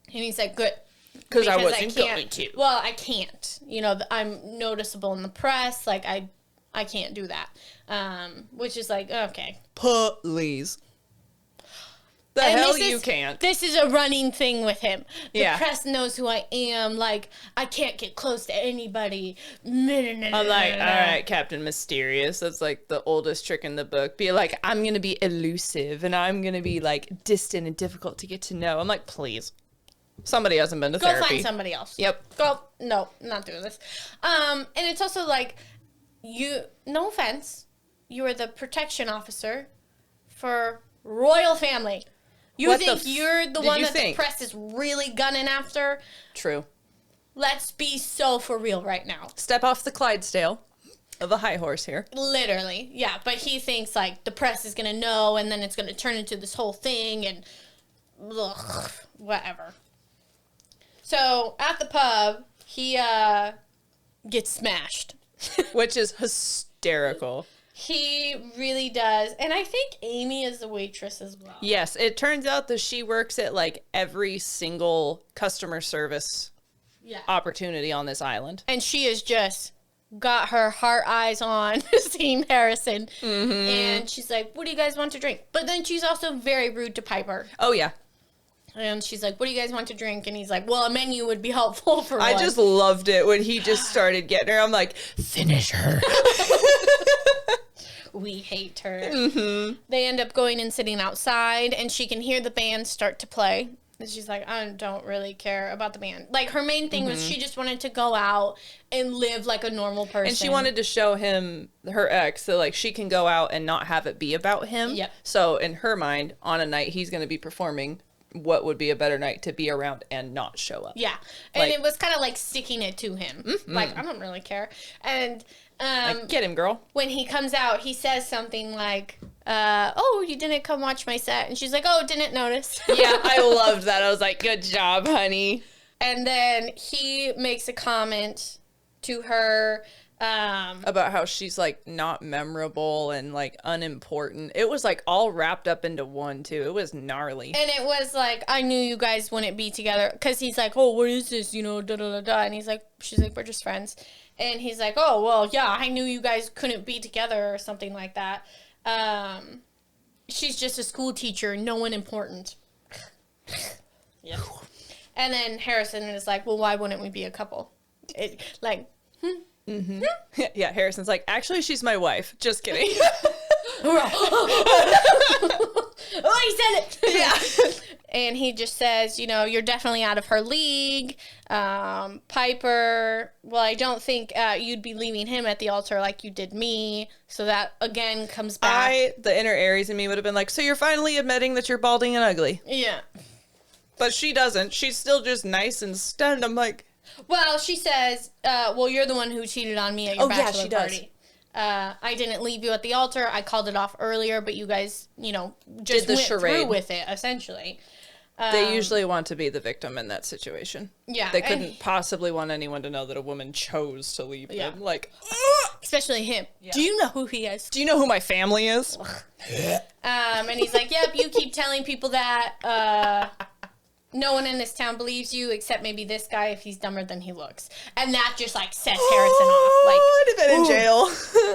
he's like, good. Because I wasn't going to. Well, I can't. I'm noticeable in the press. I can't do that. Which is okay. Please. The And hell this you is- can't. This is a running thing with him. The Yeah. press knows who I am. I can't get close to anybody. I'm like, all right, Captain Mysterious. That's the oldest trick in the book. Be like, I'm going to be elusive, and I'm going to be distant and difficult to get to know. I'm like, please. Somebody hasn't been to Go therapy. find somebody else. Yep. No, not doing this. And it's also no offense, you are the protection officer for royal family. You What think the you're the did one you that think? the press is really gunning after? True. Let's be so for real right now. Step off the Clydesdale of a high horse here. Literally, yeah. But he thinks the press is gonna know, and then it's gonna turn into this whole thing, and whatever. So at the pub, he gets smashed. Which is hysterical. He really does. And I think Amy is the waitress as well. Yes, it turns out that she works at every single customer service opportunity on this island. And she is just got her heart eyes on seeing Harrison. Mm-hmm. And she's like, what do you guys want to drink? But then she's also very rude to Piper. Oh, yeah. And she's like, what do you guys want to drink? And he's like, well, a menu would be helpful for I one. just loved it when he just started getting her. I'm like, finish her. We hate her. Mm-hmm. They end up going and sitting outside, and she can hear the band start to play. And she's like, I don't really care about the band. Her main thing was she just wanted to go out and live like a normal person. And she wanted to show him, her ex, that she can go out and not have it be about him. Yep. So in her mind, on a night, he's going to be performing what would be a better night to be around and not show up. Yeah. And it was kind of like sticking it to him. Mm-hmm. Like, I don't really care. And like, get him, girl. When he comes out, he says something like, oh, you didn't come watch my set. And she's like, oh, didn't notice. Yeah, I loved that. I was like, good job, honey. And then he makes a comment to her about how she's like not memorable and like unimportant. It was like all wrapped up into one too. It was gnarly. And it was like, I knew you guys wouldn't be together, because he's like, oh, what is this, you know, da da da da. And she's like, we're just friends. And he's like, oh, well, yeah, I knew you guys couldn't be together or something like that. She's just a school teacher, no one important. Yeah. And then Harrison is like, well, why wouldn't we be a couple? Mm-hmm. Yeah, Harrison's like, actually, she's my wife. Just kidding. Oh, he said it. Yeah. And he just says, you know, you're definitely out of her league. Piper, well, I don't think you'd be leaving him at the altar like you did me. So that, again, comes back. The inner Aries in me would have been like, so you're finally admitting that you're balding and ugly. Yeah. But she doesn't. She's still just nice and stunned. I'm like... Well, she says, well, you're the one who cheated on me at your bachelor party. I didn't leave you at the altar. I called it off earlier, but you guys, you know, just went through with it, essentially. They usually want to be the victim in that situation. Yeah. They couldn't possibly want anyone to know that a woman chose to leave them. Like, especially him. Yeah. Do you know who he is? Do you know who my family is? And he's like, yep, you keep telling people that no one in this town believes you except maybe this guy if he's dumber than he looks. And that just, like, sets Harrison off. Like, I'd have been in jail.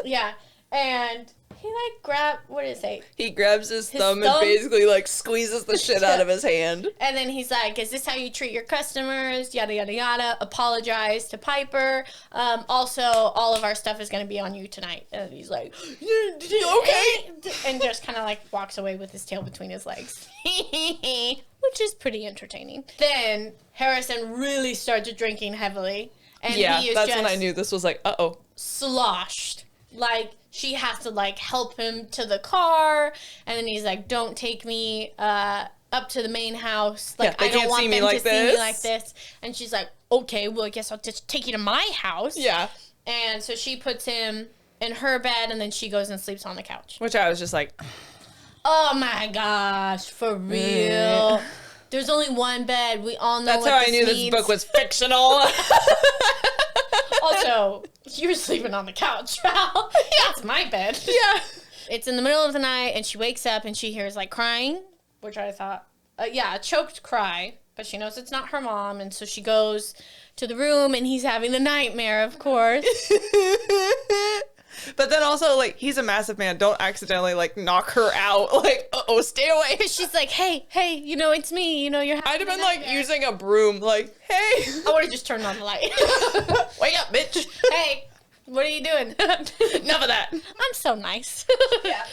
Yeah. And he, like, what did it say? He grabs his thumb and basically, like, squeezes the shit out of his hand. And then he's like, is this how you treat your customers? Yada, yada, yada. Apologize to Piper. Also, all of our stuff is going to be on you tonight. And he's like, okay. And just kind of, like, walks away with his tail between his legs. Which is pretty entertaining. Then Harrison really starts drinking heavily. And yeah, he is that's just when I knew this was like, uh-oh. Sloshed. Like, she has to, like, help him to the car. And then he's like, don't take me up to the main house. Like, I don't want them to see me like this. And she's like, okay, well, I guess I'll just take you to my house. Yeah. And so she puts him in her bed, and then she goes and sleeps on the couch. Which I was just like... Oh my gosh, for real. There's only one bed. We all know That's what how this I knew means. this book was fictional. Also, you're sleeping on the couch, Val. That's my bed. Yeah. It's in the middle of the night, and she wakes up, and she hears, like, crying, which I thought, a choked cry, but she knows it's not her mom, and so she goes to the room, and he's having a nightmare, of course. But then also, like, he's a massive man. Don't accidentally, like, knock her out. Like, uh-oh, stay away. Because she's like, hey, you know, it's me. You know, you're having I'd have been, like, using a broom. Like, hey. I would have just turned on the light. Wake up, bitch. Hey, what are you doing? Enough of that. I'm so nice. Yeah.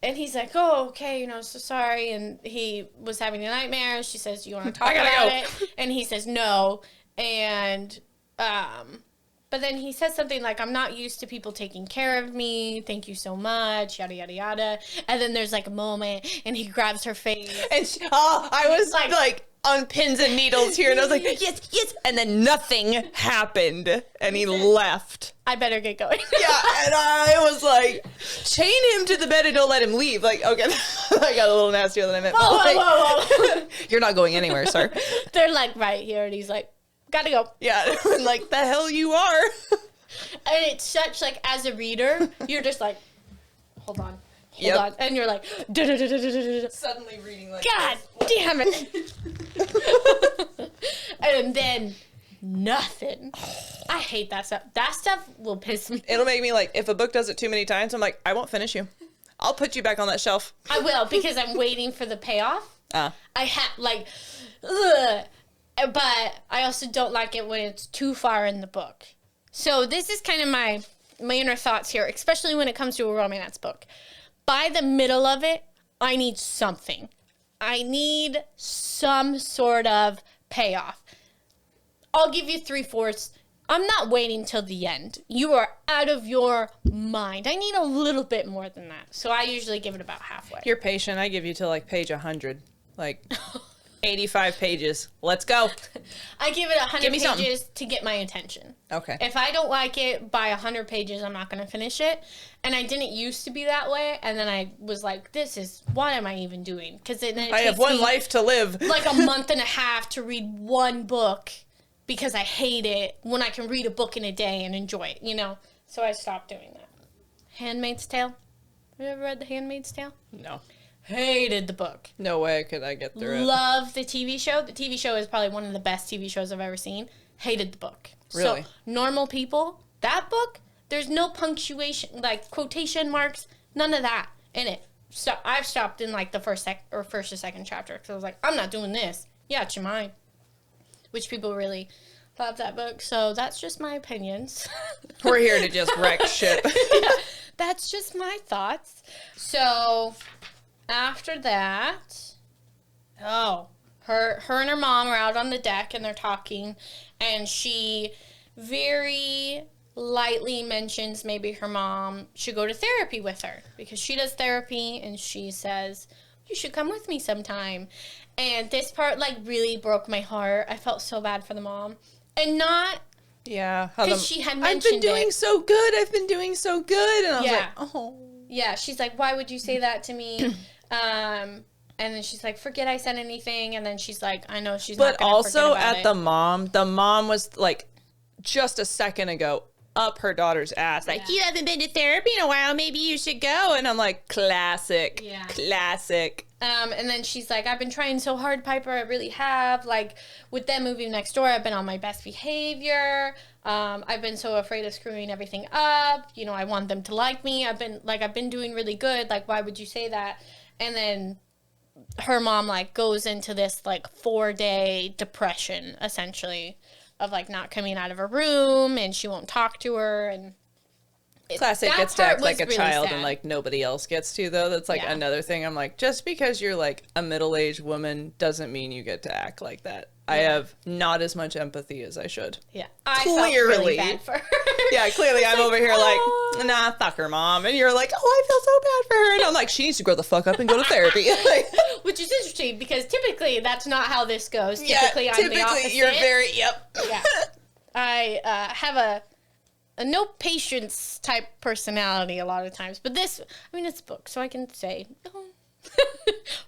And he's like, oh, okay, you know, so sorry. And he was having a nightmare. She says, you want to talk about it? And he says, no. And, but then he says something like, I'm not used to people taking care of me. Thank you so much. Yada, yada, yada. And then there's like a moment and he grabs her face. And I was like on pins and needles here. And I was like, yes. And then nothing happened. And he left. I better get going. Yeah. And I was like, chain him to the bed and don't let him leave. Like, okay. I got a little nastier than I meant. Whoa. You're not going anywhere, sir. They're like right here. And he's like, gotta go. Yeah, like, the hell you are. And it's such, like, as a reader, you're just like, hold on. And you're like, suddenly reading like, God damn it. And then nothing. I hate that stuff. That stuff will piss me. It'll make me like, if a book does it too many times, I'm like, I won't finish you. I'll put you back on that shelf. I will, because I'm waiting for the payoff. I have, like, ugh. But I also don't like it when it's too far in the book. So this is kind of my inner thoughts here, especially when it comes to a romance book. By the middle of it, I need something. I need some sort of payoff. I'll give you 3/4. I'm not waiting till the end. You are out of your mind. I need a little bit more than that. So I usually give it about halfway. You're patient. I give you till like page 100. Like... 85 pages. Let's go. I give it 100 me pages something. to get my attention. Okay. If I don't like it by 100 pages, I'm not going to finish it. And I didn't used to be that way. And then I was like, what am I even doing? Because then it I have takes one me life to live. like a month and a half to read one book because I hate it when I can read a book in a day and enjoy it, you know? So I stopped doing that. Handmaid's Tale. Have you ever read The Handmaid's Tale? No. Hated the book. No way could I get through it. Love the TV show. The TV show is probably one of the best TV shows I've ever seen. Hated the book. Really? So, Normal People, that book, there's no punctuation, like quotation marks, none of that in it. So I've stopped in like the first or second chapter because I was like, I'm not doing this. Yeah, it's your mind. Which people really love that book. So that's just my opinions. We're here to just wreck shit. Yeah, that's just my thoughts. So after that, her and her mom are out on the deck and they're talking, and she very lightly mentions maybe her mom should go to therapy with her because she does therapy, and she says, you should come with me sometime. And this part like really broke my heart. I felt so bad for the mom, and not Yeah. because she had mentioned I've been doing so good. I've been doing so good. And I was Yeah. like, oh. Yeah, she's like, why would you say that to me? And then she's like, forget I said anything. And then she's like, I know she's not But going to forget also about at it. the mom was like, just a second ago, up her daughter's ass. Like, Yeah. you haven't been to therapy in a while. Maybe you should go. And I'm like, classic. Yeah. Classic. And then she's like, I've been trying so hard, Piper. I really have. Like, with them moving next door, I've been on my best behavior. I've been so afraid of screwing everything up. You know, I want them to like me. I've been doing really good. Like, why would you say that? And then her mom, like, goes into this, like, 4-day depression, essentially, of, like, not coming out of her room, and she won't talk to her, and Classic that gets to part act like was a really child sad. and like nobody else gets to, though. That's like Yeah. another thing. I'm like, just because you're like a middle-aged woman doesn't mean you get to act like that. I have not as much empathy as I should. Yeah. I felt Clearly. really bad for her. Yeah, clearly I'm over here "Oh." like, nah, fuck her, mom. And you're like, oh, I feel so bad for her. And I'm like, she needs to grow the fuck up and go to therapy. Like, Which is interesting because typically that's not how this goes. Typically, I'm the opposite. you're very, yep. Yeah. I have a no patience type personality a lot of times. But this, I mean, it's a book, so I can say, oh,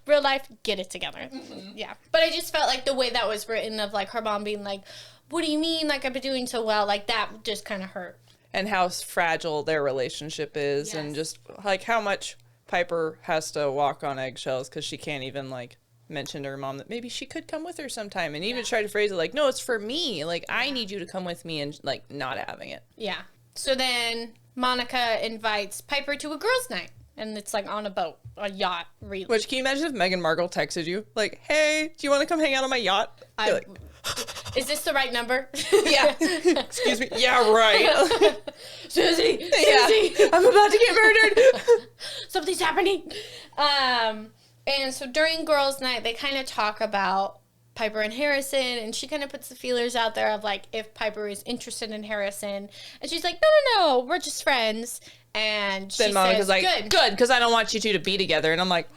real life, get it together. Mm-hmm. Yeah. But I just felt like the way that was written of like her mom being like, what do you mean? Like, I've been doing so well. Like, that just kind of hurt. And how fragile their relationship is, and Yes. just like how much Piper has to walk on eggshells because she can't even like mention to her mom that maybe she could come with her sometime, and even try to phrase it like, no, it's for me. Like, I need you to come with me, and like not having it. Yeah. So then Monica invites Piper to a girls' night, and it's like on a boat, a yacht, really. Which, can you imagine if Meghan Markle texted you like, hey, do you want to come hang out on my yacht? You're like, Is this the right number? yeah. Excuse me. Yeah, right. Susie, Yeah. Susie, I'm about to get murdered. something's happening. And so during girls' night, they kind of talk about Piper and Harrison, and she kind of puts the feelers out there of like if Piper is interested in Harrison, and she's like, no, we're just friends. And she Then Monica's says, like, good, because I don't want you two to be together. And I'm like,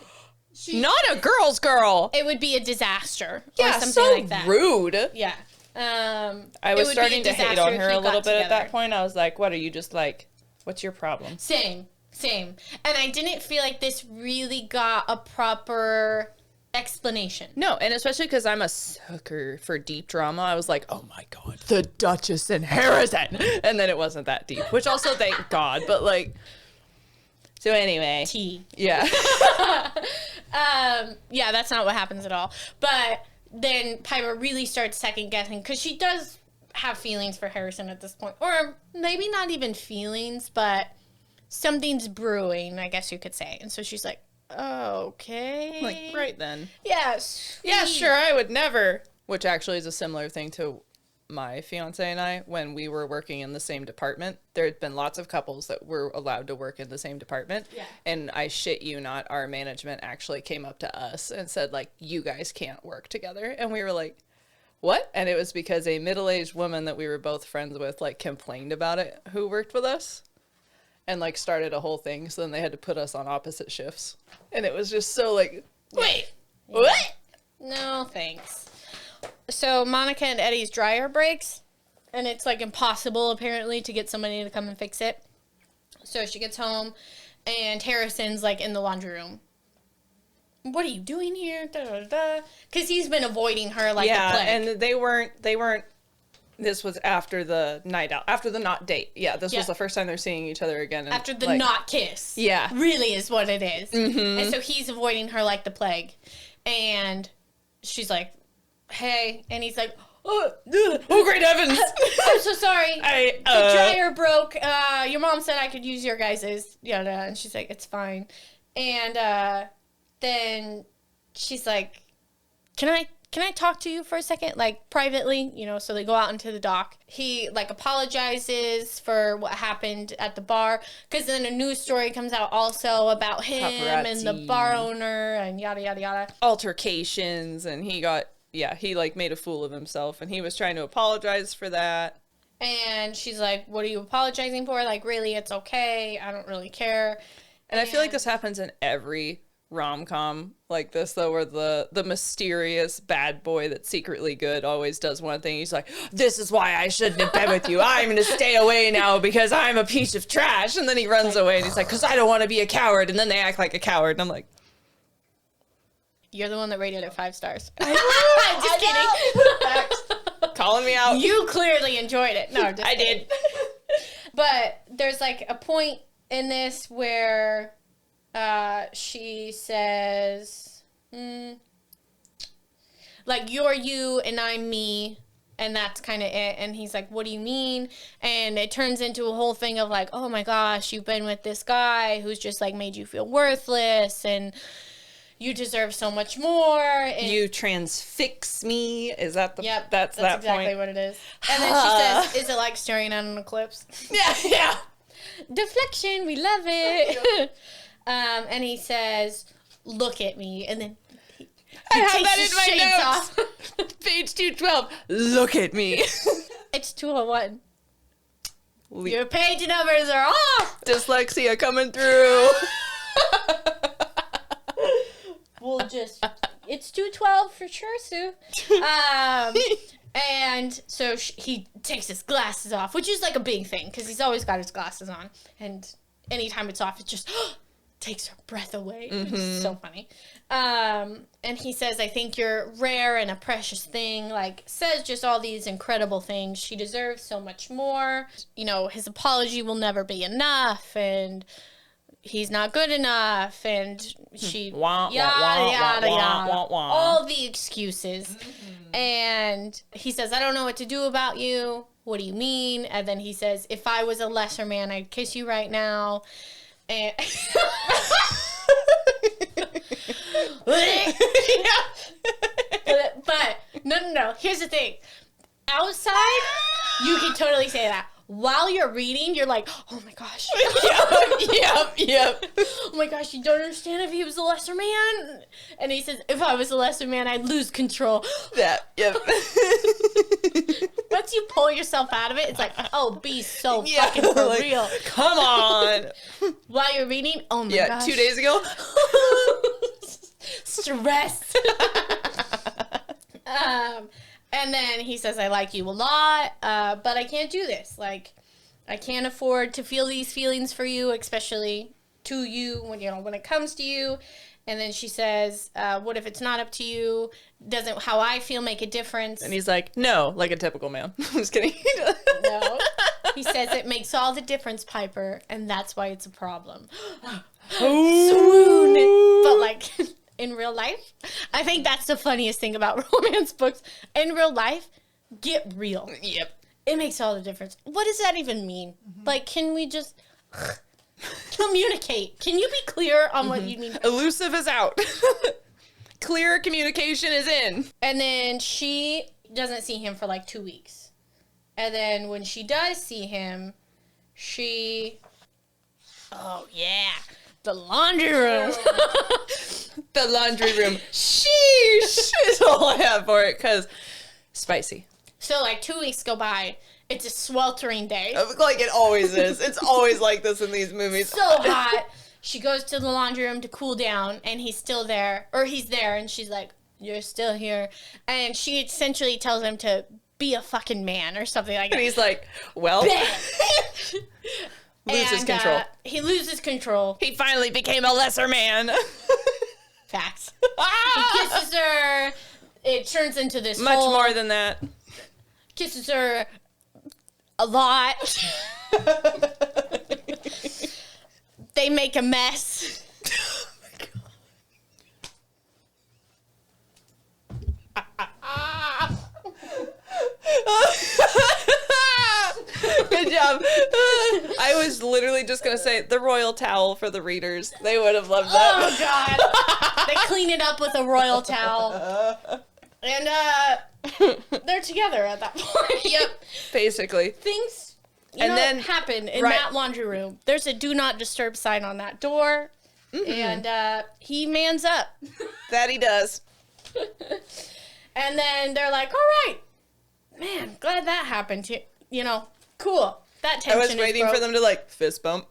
not a girl's girl. It would be a disaster. Yeah, or something so like that. rude. Yeah. I it was would be starting a to hate disaster on if her you a little got bit at that together. point. I was like, what are you just like, what's your problem? Same. And I didn't feel like this really got a proper explanation. No, and especially because I'm a sucker for deep drama. I was like, oh my God, the Duchess and Harrison. And then it wasn't that deep, which also thank God. But like, so anyway. Tea. Yeah. Yeah, that's not what happens at all. But then Piper really starts second guessing because she does have feelings for Harrison at this point. Or maybe not even feelings, but something's brewing, I guess you could say. And so she's like, okay. Like, right then. Yes. Yeah, sure, I would never. Which actually is a similar thing to my fiance and I. When we were working in the same department, there had been lots of couples that were allowed to work in the same department. Yeah. And I shit you not, our management actually came up to us and said, like, you guys can't work together. And we were like, what? And it was because a middle-aged woman that we were both friends with, like, complained about it, who worked with us. And, like, started a whole thing. So then they had to put us on opposite shifts. And it was just so, like, wait, what? No, thanks. stinks. So Monica and Eddie's dryer breaks, and it's like impossible apparently to get somebody to come and fix it. So she gets home, and Harrison's like in the laundry room. What are you doing here? Because he's been avoiding her like the plague. And they weren't. This was after the night out, after the not date. Yeah, this was the first time they're seeing each other again. And after the not kiss. Yeah. Really is what it is. Mm-hmm. And so he's avoiding her like the plague. And she's like, hey. And he's like, oh great heavens. I'm so sorry. The dryer broke. Your mom said I could use your guys's. Yeah, and she's like, it's fine. And then she's like, can I talk to you for a second, like, privately? You know, so they go out into the dock. He, like, apologizes for what happened at the bar, because then a news story comes out also about him and the bar owner and yada, yada, yada. Altercations, and he, like, made a fool of himself, and he was trying to apologize for that. And she's like, what are you apologizing for? Like, really, it's okay. I don't really care. And I feel like this happens in every rom-com like this, though, where the mysterious bad boy that's secretly good always does one thing. He's like, this is why I shouldn't have been with you. I'm going to stay away now because I'm a piece of trash. And then he runs away and he's like, because I don't want to be a coward. And then they act like a coward. And I'm like, you're the one that rated it 5 stars. I'm just kidding. Calling me out. You clearly enjoyed it. No, I did. But there's like a point in this where she says, like, you're you and I'm me, and that's kind of it. And he's like, what do you mean? And it turns into a whole thing of like, oh my gosh, you've been with this guy who's just like made you feel worthless, and you deserve so much more. And you transfix me. Is that the? Yep, that's that exactly point. what it is. And then she says, is it like staring at an eclipse? Yeah. Deflection, we love it. And he says, look at me. And then I have that in my notes. Page 212. Look at me. It's 201. Your page numbers are off. Dyslexia coming through. We'll just, it's 212 for sure, Sue. And so he takes his glasses off, which is like a big thing because he's always got his glasses on. And anytime it's off, it just takes her breath away. Mm-hmm. It's so funny. And he says, I think you're rare and a precious thing. Like, says just all these incredible things. She deserves so much more. You know, his apology will never be enough. And he's not good enough. And she, yada. All the excuses. Mm-hmm. And he says, I don't know what to do about you. What do you mean? And then he says, if I was a lesser man, I'd kiss you right now. And but no. Here's the thing. Outside, you can totally say that. While you're reading, you're like, oh my gosh. Yep. Oh my gosh, you don't understand if he was a lesser man. And he says, if I was a lesser man, I'd lose control. Yep. Once you pull yourself out of it, it's like, oh, be so fucking for like, real. Come on. While you're reading, oh my gosh. 2 days ago. Stress. And then he says, I like you a lot, but I can't do this. Like, I can't afford to feel these feelings for you, especially to you when it comes to you. And then she says, what if it's not up to you? Doesn't how I feel make a difference? And he's like, no, like a typical man. I'm just kidding. No. He says it makes all the difference, Piper, and that's why it's a problem. Swoon. But like in real life, I think that's the funniest thing about romance books. In real life, get real. Yep. It makes all the difference. What does that even mean? Mm-hmm. Like, can we just communicate? Can you be clear on what you mean? Elusive is out. Clear communication is in. And then she doesn't see him for like 2 weeks. And then when she does see him, oh yeah, the laundry room. The laundry room. Sheesh is all I have for it, because spicy. So like 2 weeks go by. It's a sweltering day. Like it always is. It's always like this in these movies. So hot. She goes to the laundry room to cool down, and he's still there. Or he's there, and she's like, you're still here. And she essentially tells him to be a fucking man or something like that. And he's like, well, loses control. He loses control. He finally became a lesser man. Facts. He kisses her. It turns into this much more than that. Kisses her a lot. They make a mess. Good job. I was literally just going to say the royal towel for the readers. They would have loved that. Oh, God. They clean it up with a royal towel. And they're together at that point. Yep. Basically. Things then happen in that laundry room. There's a do not disturb sign on that door. Mm-hmm. And he mans up. That he does. And then they're like, all right. Man, glad that happened to you. You know, cool. That tension I was waiting for them to, like, fist bump.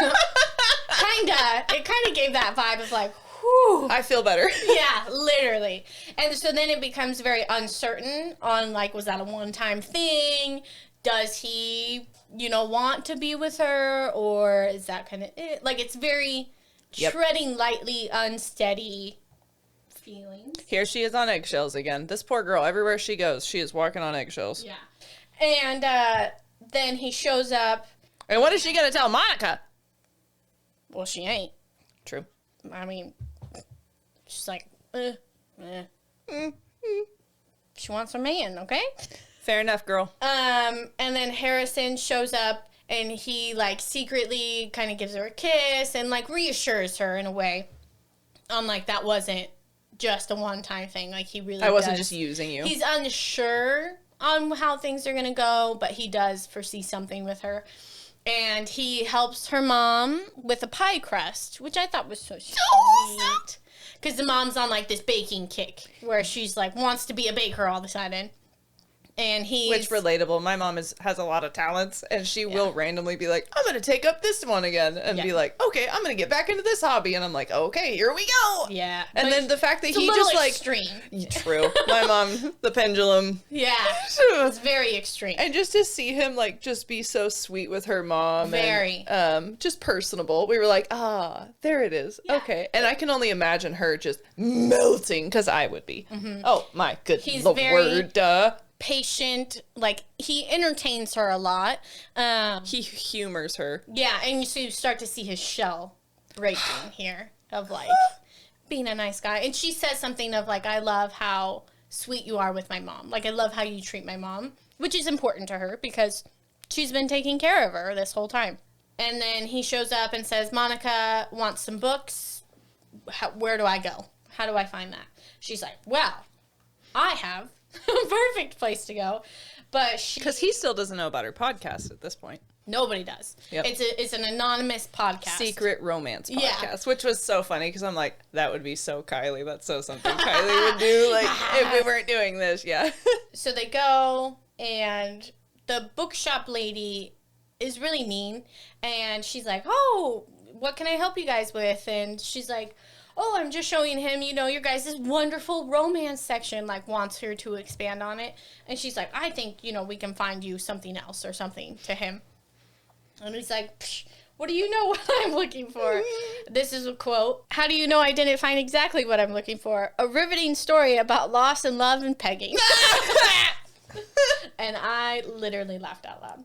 Kinda. It kind of gave that vibe of, like, whew. I feel better. Yeah, literally. And so then it becomes very uncertain on, like, was that a one-time thing? Does he, want to be with her? Or is that kind of it? Like, it's very treading lightly, unsteady feelings. Here she is on eggshells again. This poor girl, everywhere she goes, she is walking on eggshells. Yeah. And then he shows up. And what is she going to tell Monica? Well, she ain't. True. I mean, she's like, She wants a man, okay? Fair enough, girl. And then Harrison shows up, and he, like, secretly kind of gives her a kiss and, like, reassures her in a way. Like, that wasn't just a one-time thing. Like, he really I wasn't just using you. He's unsure on how things are going to go, but he does foresee something with her. And he helps her mom with a pie crust, which I thought was so sweet. Because the mom's on, like, this baking kick where she's, like, wants to be a baker all of a sudden. And Which, relatable. My mom has a lot of talents, and she will randomly be like, I'm going to take up this one again. And be like, okay, I'm going to get back into this hobby. And I'm like, okay, here we go. Yeah. And then the fact that he just, like... extreme. True. My mom, the pendulum. Yeah. It's very extreme. And just to see him, like, just be so sweet with her mom. Very. And, just personable. We were like, there it is. Yeah. Okay. And I can only imagine her just melting, because I would be. Mm-hmm. Oh, my good Lord. Very patient, like, he entertains her a lot. He humors her. Yeah, and so you start to see his shell breaking here of, like, being a nice guy. And she says something of, like, I love how sweet you are with my mom. Like, I love how you treat my mom, which is important to her because she's been taking care of her this whole time. And then he shows up and says, Monica wants some books. Where do I go? How do I find that? She's like, well, I have a perfect place to go. But because he still doesn't know about her podcast at this point. Nobody does. Yep. It's an anonymous podcast. Secret romance podcast, which was so funny because I'm like, that would be so Kylie. That's so something Kylie would do, like, if we weren't doing this, yeah. So they go, and the bookshop lady is really mean, and she's like, oh, what can I help you guys with? And she's like, oh, I'm just showing him, your guys' wonderful romance section, like, wants her to expand on it. And she's like, I think, we can find you something else or something to him. And he's like, what do you know what I'm looking for? This is a quote. How do you know I didn't find exactly what I'm looking for? A riveting story about loss and love and pegging. And I literally laughed out loud.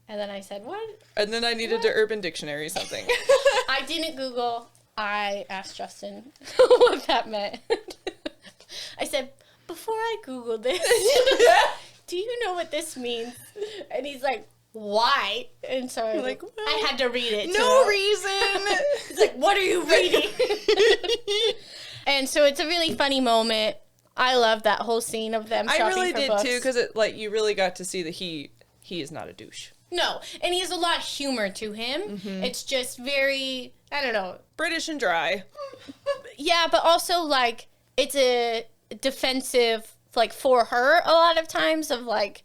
And then I said, what? And then I needed to Urban Dictionary something. I didn't Google. I asked Justin what that meant. I said, before I Googled this, do you know what this means? And he's like, why? And so I had to read it. No reason. He's like, what are you reading? And so it's a really funny moment. I love that whole scene of them shopping for books. I really did too, because you really got to see that he is not a douche. No, and he has a lot of humor to him. Mm-hmm. It's just very, I don't know. British and dry. Yeah, but also, like, it's a defensive, like, for her a lot of times of, like,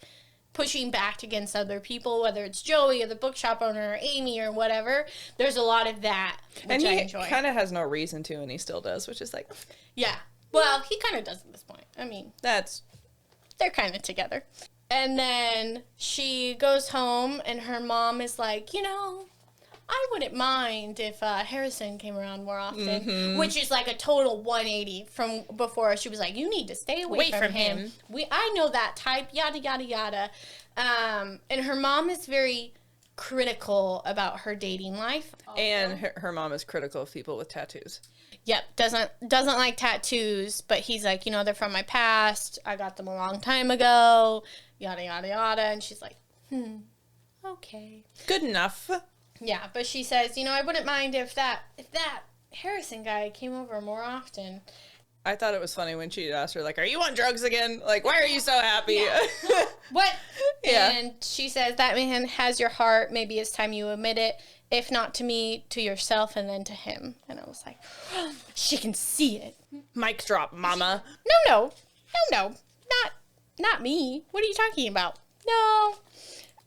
pushing back against other people, whether it's Joey or the bookshop owner or Amy or whatever. There's a lot of that, which I enjoy. And he kind of has no reason to, and he still does, which is like... Yeah. Well, he kind of does at this point. I mean, they're kind of together. And then she goes home, and her mom is like, you know, I wouldn't mind if Harrison came around more often, which is like a total 180 from before. She was like, you need to stay away from him. I know that type, yada, yada, yada. And her mom is very critical about her dating life. And her mom is critical of people with tattoos. Yep, doesn't like tattoos, but he's like, you know, they're from my past. I got them a long time ago, yada, yada, yada. And she's like, okay. Good enough. Yeah, but she says, you know, I wouldn't mind if that Harrison guy came over more often. I thought it was funny when she asked her, like, are you on drugs again? Like, why are you so happy? Yeah. What? Yeah. And she says, that man has your heart. Maybe it's time you admit it. If not to me, to yourself, and then to him. And I was like, oh, she can see it. Mic drop, mama. No. Not me. What are you talking about? No.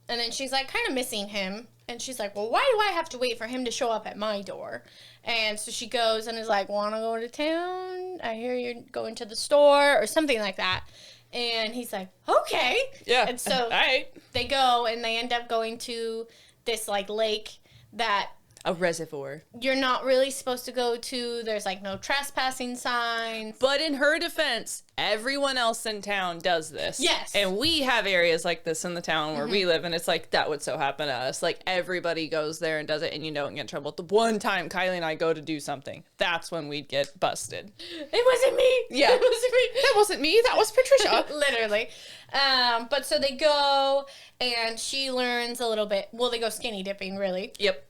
And then she's like kind of missing him. And she's like, well, why do I have to wait for him to show up at my door? And so she goes and is like, want to go to town? I hear you're going to the store or something like that. And he's like, okay. Yeah. And so they go and they end up going to this like lake that a reservoir you're not really supposed to go to. There's like no trespassing signs. But in her defense, everyone else in town does this. Yes. And we have areas like this in the town where we live, and it's like, that would so happen to us. Like, everybody goes there and does it, and you don't get in trouble. The one time Kylie and I go to do something, that's when we'd get busted. It wasn't me. Yeah. It wasn't me. That wasn't me. That was Patricia. Literally. But so they go, and she learns a little bit. Well, they go skinny dipping, really. Yep.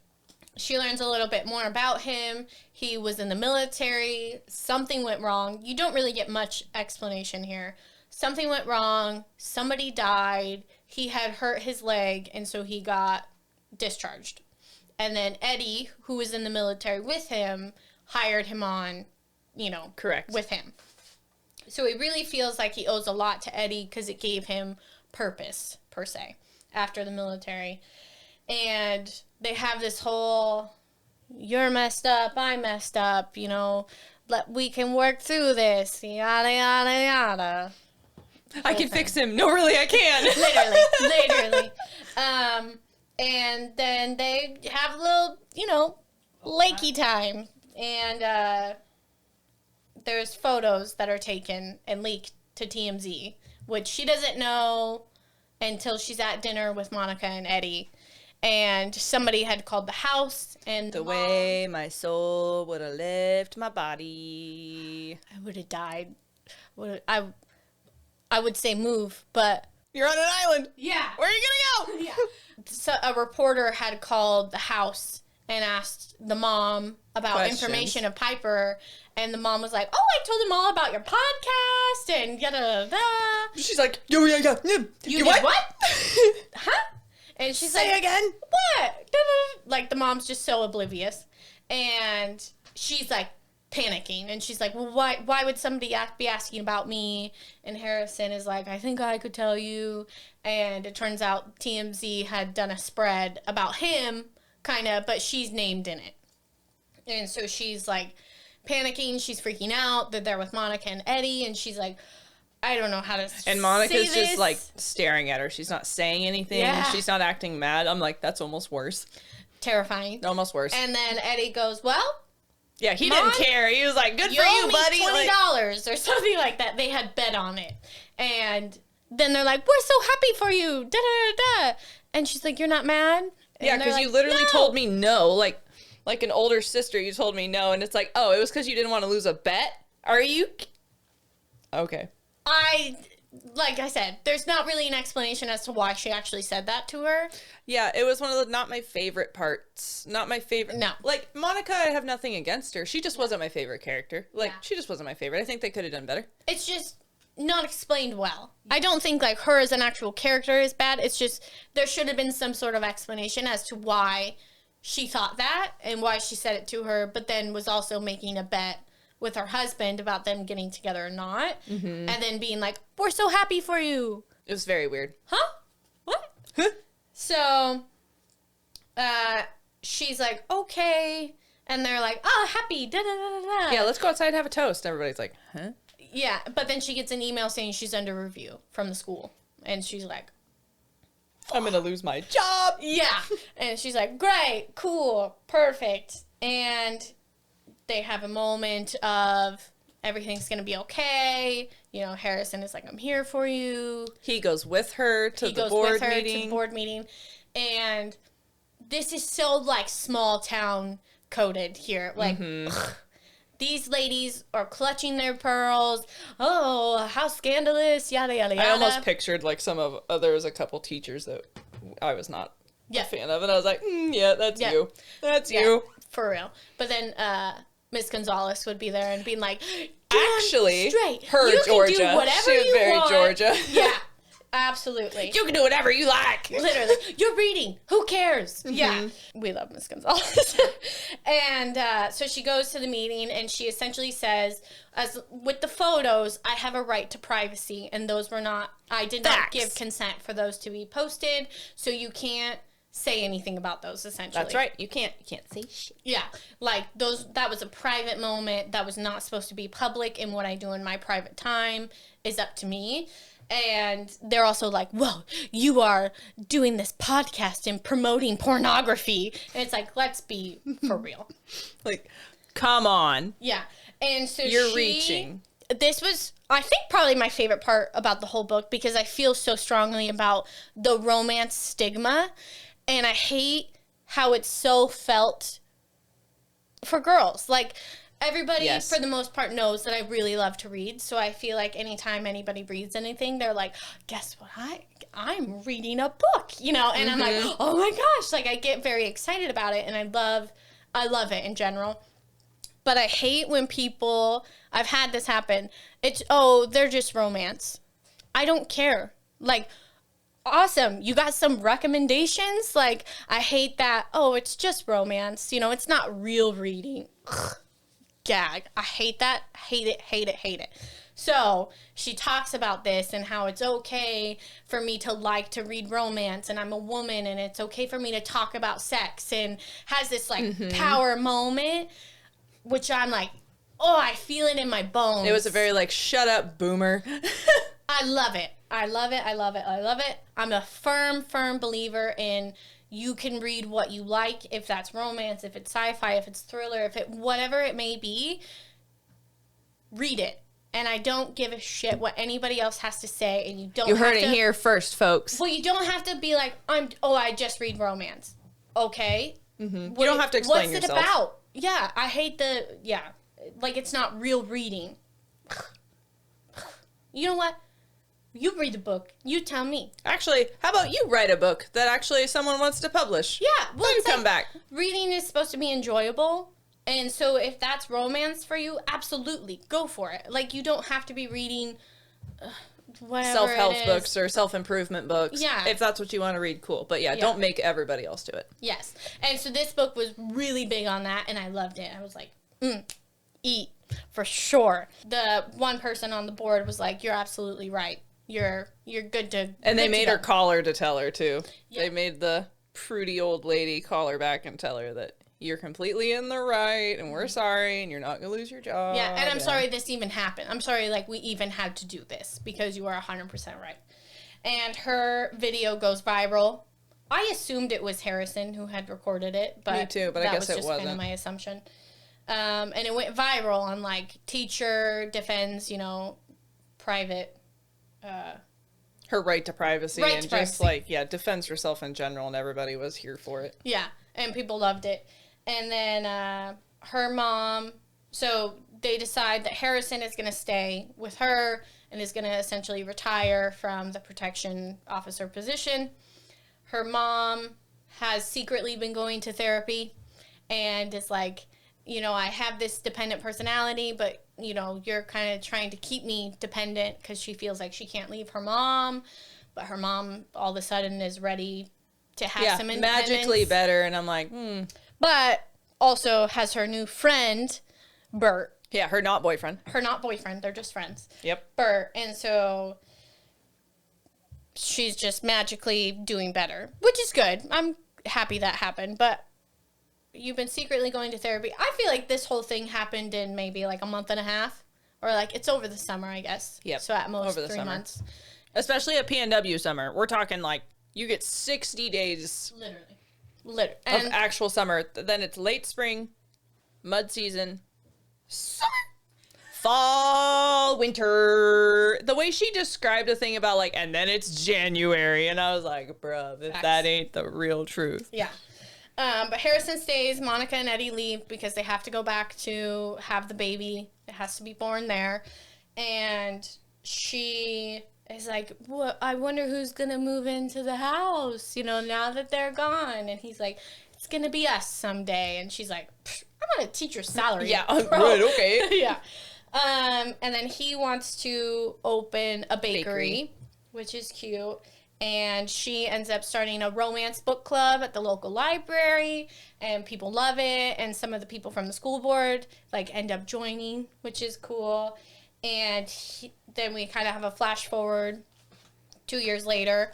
She learns a little bit more about him. He was in the military. Something went wrong. You don't really get much explanation here. Something went wrong. Somebody died. He had hurt his leg, and so he got discharged. And then Eddie, who was in the military with him, hired him on, you know, Correct. with him. So he really feels like he owes a lot to Eddie because it gave him purpose, per se, after the military. And they have this whole, you're messed up, I'm messed up, you know, we can work through this, yada, yada, yada. I can fix him. No, really, I can. Literally. And then they have a little, you know, lakey time. And there's photos that are taken and leaked to TMZ, which she doesn't know until she's at dinner with Monica and Eddie. And somebody had called the house, and The way my soul would have left my body. I would have died. I would say move, but You're on an island. yeah. Where are you gonna go? Yeah. So a reporter had called the house and asked the mom about Questions. information of Piper, and the mom was like, "Oh, I told him all about your podcast and yada da." She's like, yeah. You did what? Huh? And she's Say like, again. what? Like, the mom's just so oblivious. And she's, like, panicking. And she's like, well, why would somebody be asking about me? And Harrison is like, I think I could tell you. And it turns out TMZ had done a spread about him, kind of, but she's named in it. And so she's, like, panicking. She's freaking out. They're there with Monica and Eddie. And she's like, I don't know how to And Monica's say this. just like staring at her. She's not saying anything. Yeah. She's not acting mad. I'm like, that's almost worse. Terrifying. Almost worse. And then Eddie goes, well, Yeah, he Mom, didn't care. He was like, good you for owe you, me buddy. $20 or something like that. They had bet on it. And then they're like, we're so happy for you. Da, da, da, da. And she's like, you're not mad? And Yeah, they're because like, you literally "No." told me no. Like an older sister, you told me no. And it's like, oh, it was because you didn't want to lose a bet? Are you? Okay. Like I said, there's not really an explanation as to why she actually said that to her. Yeah, it was one of the not my favorite parts. Not my favorite. No. Like, Monica, I have nothing against her. She just wasn't my favorite character. Like, Yeah. she just wasn't my favorite. I think they could have done better. It's just not explained well. I don't think, like, her as an actual character is bad. It's just there should have been some sort of explanation as to why she thought that and why she said it to her, but then was also making a bet with her husband about them getting together or not. And then being like, we're so happy for you. It was very weird. Huh? What? So, she's like, okay. And they're like, oh, happy. Da, da, da, da, da. Yeah, let's go outside and have a toast. Everybody's like, huh? Yeah, but then she gets an email saying she's under review from the school. And she's like, I'm going to lose my job. yeah. And she's like, great, cool, perfect. And they have a moment of everything's going to be okay. You know, Harrison is like, I'm here for you. He goes with her to the board meeting. And this is so, like, small town coded here. Like, these ladies are clutching their pearls. Oh, how scandalous, yada, yada, yada. I almost pictured, like, there was a couple teachers that I was not a fan of. And I was like, yeah, that's you. That's you. For real. But then Miss Gonzalez would be there and being like, actually, straight. Her you Georgia. Can do whatever she was you very want. Georgia. Yeah. Absolutely. You can do whatever you like. Literally. You're reading. Who cares? Yeah. We love Miss Gonzalez. And so she goes to the meeting and she essentially says, as with the photos, I have a right to privacy. And those were not, I did not give consent for those to be posted. So you can't say anything about those, essentially. That's right. You can't say shit. Yeah. Like, that was a private moment. That was not supposed to be public. And what I do in my private time is up to me. And they're also like, well, you are doing this podcast and promoting pornography. And it's like, let's be for real. Like, come on. Yeah. And so you're reaching. This was, I think, probably my favorite part about the whole book because I feel so strongly about the romance stigma. And I hate how it's so felt for girls. Like, everybody, for the most part, knows that I really love to read. So I feel like anytime anybody reads anything, they're like, guess what? I'm reading a book, you know? And I'm like, oh my gosh. Like, I get very excited about it. And I love it in general. But I hate when people, I've had this happen. They're just romance. I don't care. Like, awesome. You got some recommendations? Like, I hate that. Oh, it's just romance. You know, it's not real reading. Ugh. Gag. I hate that. Hate it. So she talks about this and how it's okay for me to like to read romance and I'm a woman and it's okay for me to talk about sex and has this like power moment, which I'm like, oh, I feel it in my bones. It was a very like, shut up, boomer. I love it. I'm a firm believer in you can read what you like, if that's romance, if it's sci-fi, if it's thriller, whatever it may be, read it. And I don't give a shit what anybody else has to say, and you heard it here first, folks. Well, you don't have to be like, I just read romance. Okay? Mm-hmm. You don't have to explain yourself. What's it about? Yeah, I hate like it's not real reading. You know what? You read the book. You tell me. Actually, how about you write a book that actually someone wants to publish? Yeah. Well, then come back. Reading is supposed to be enjoyable. And so if that's romance for you, absolutely, go for it. Like, you don't have to be reading whatever self-help books or self-improvement books. Yeah. If that's what you want to read, cool. But yeah, don't make everybody else do it. Yes. And so this book was really big on that, and I loved it. I was like, eat, for sure. The one person on the board was like, you're absolutely right. You're good to... And they made her call her to tell her, too. Yeah. They made the prudy old lady call her back and tell her that you're completely in the right, and we're sorry, and you're not going to lose your job. Yeah, and I'm sorry this even happened. I'm sorry, like, we even had to do this, because you are 100% right. And her video goes viral. I assumed it was Harrison who had recorded it, but... Me too, but I guess it wasn't. That was just kind of my assumption. And it went viral on, like, teacher defends, private... her right to privacy just like defends herself in general, and everybody was here for it. Yeah, and people loved it. And then her mom, so they decide that Harrison is going to stay with her and is going to essentially retire from the protection officer position. Her mom has secretly been going to therapy and is like, I have this dependent personality, but you're kind of trying to keep me dependent because she feels like she can't leave her mom, but her mom all of a sudden is ready to have some independence. Magically better, and I'm like, But also has her new friend, Bert. Yeah, her not boyfriend. They're just friends. Yep. Bert, and so she's just magically doing better, which is good. I'm happy that happened, but you've been secretly going to therapy. I feel like this whole thing happened in maybe like a month and a half or like it's over the summer, I guess. Yep. So at most Over the 3 summer. months. Especially at PNW summer. We're talking like you get 60 days Literally. of And actual summer. Then it's late spring, mud season, summer, fall, winter. The way she described a thing about like, and then it's January. And I was like, bruh, if that ain't the real truth. yeah. But Harrison stays. Monica and Eddie leave because they have to go back to have the baby. It has to be born there. And she is like, "What? I wonder who's going to move into the house, now that they're gone." And he's like, "It's going to be us someday." And she's like, "I'm on a teacher's salary." Yeah, bro." good, okay. Yeah. And then he wants to open a bakery, which is cute. And she ends up starting a romance book club at the local library, and people love it. And some of the people from the school board end up joining, which is cool. And then we kind of have a flash forward 2 years later,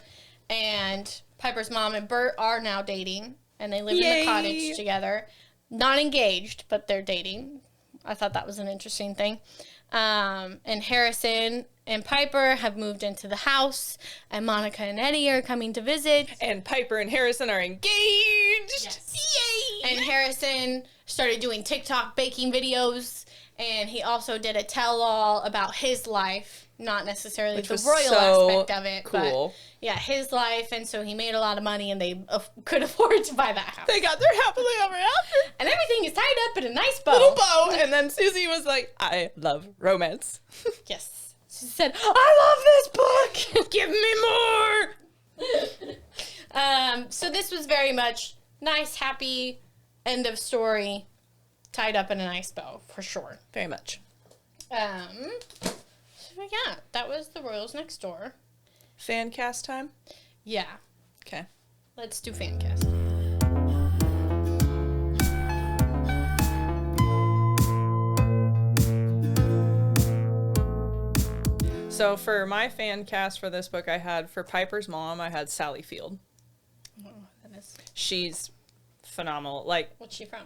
and Piper's mom and Bert are now dating, and they live in the cottage together. Not engaged, but they're dating. I thought that was an interesting thing. And Harrison and Piper have moved into the house, and Monica and Eddie are coming to visit. And Piper and Harrison are engaged. Yes. Yay! And Harrison started doing TikTok baking videos, and he also did a tell-all about his life, not necessarily Which the was royal so aspect of it, cool. but yeah, his life, and so he made a lot of money, and they could afford to buy that house. They got their happily ever after. And everything is tied up in a nice bow. Little bow. And then Susie was like, I love romance. Yes. She said, "I love this book. Give me more. So this was very much nice, happy end of story, tied up in a nice bow, for sure. Very much. So yeah, that was The Royals Next Door. Fan cast time? Yeah. Okay. Let's do fan cast. So for my fan cast for this book, I had for Piper's mom, I had Sally Field. Oh, that is. She's phenomenal. What's she from?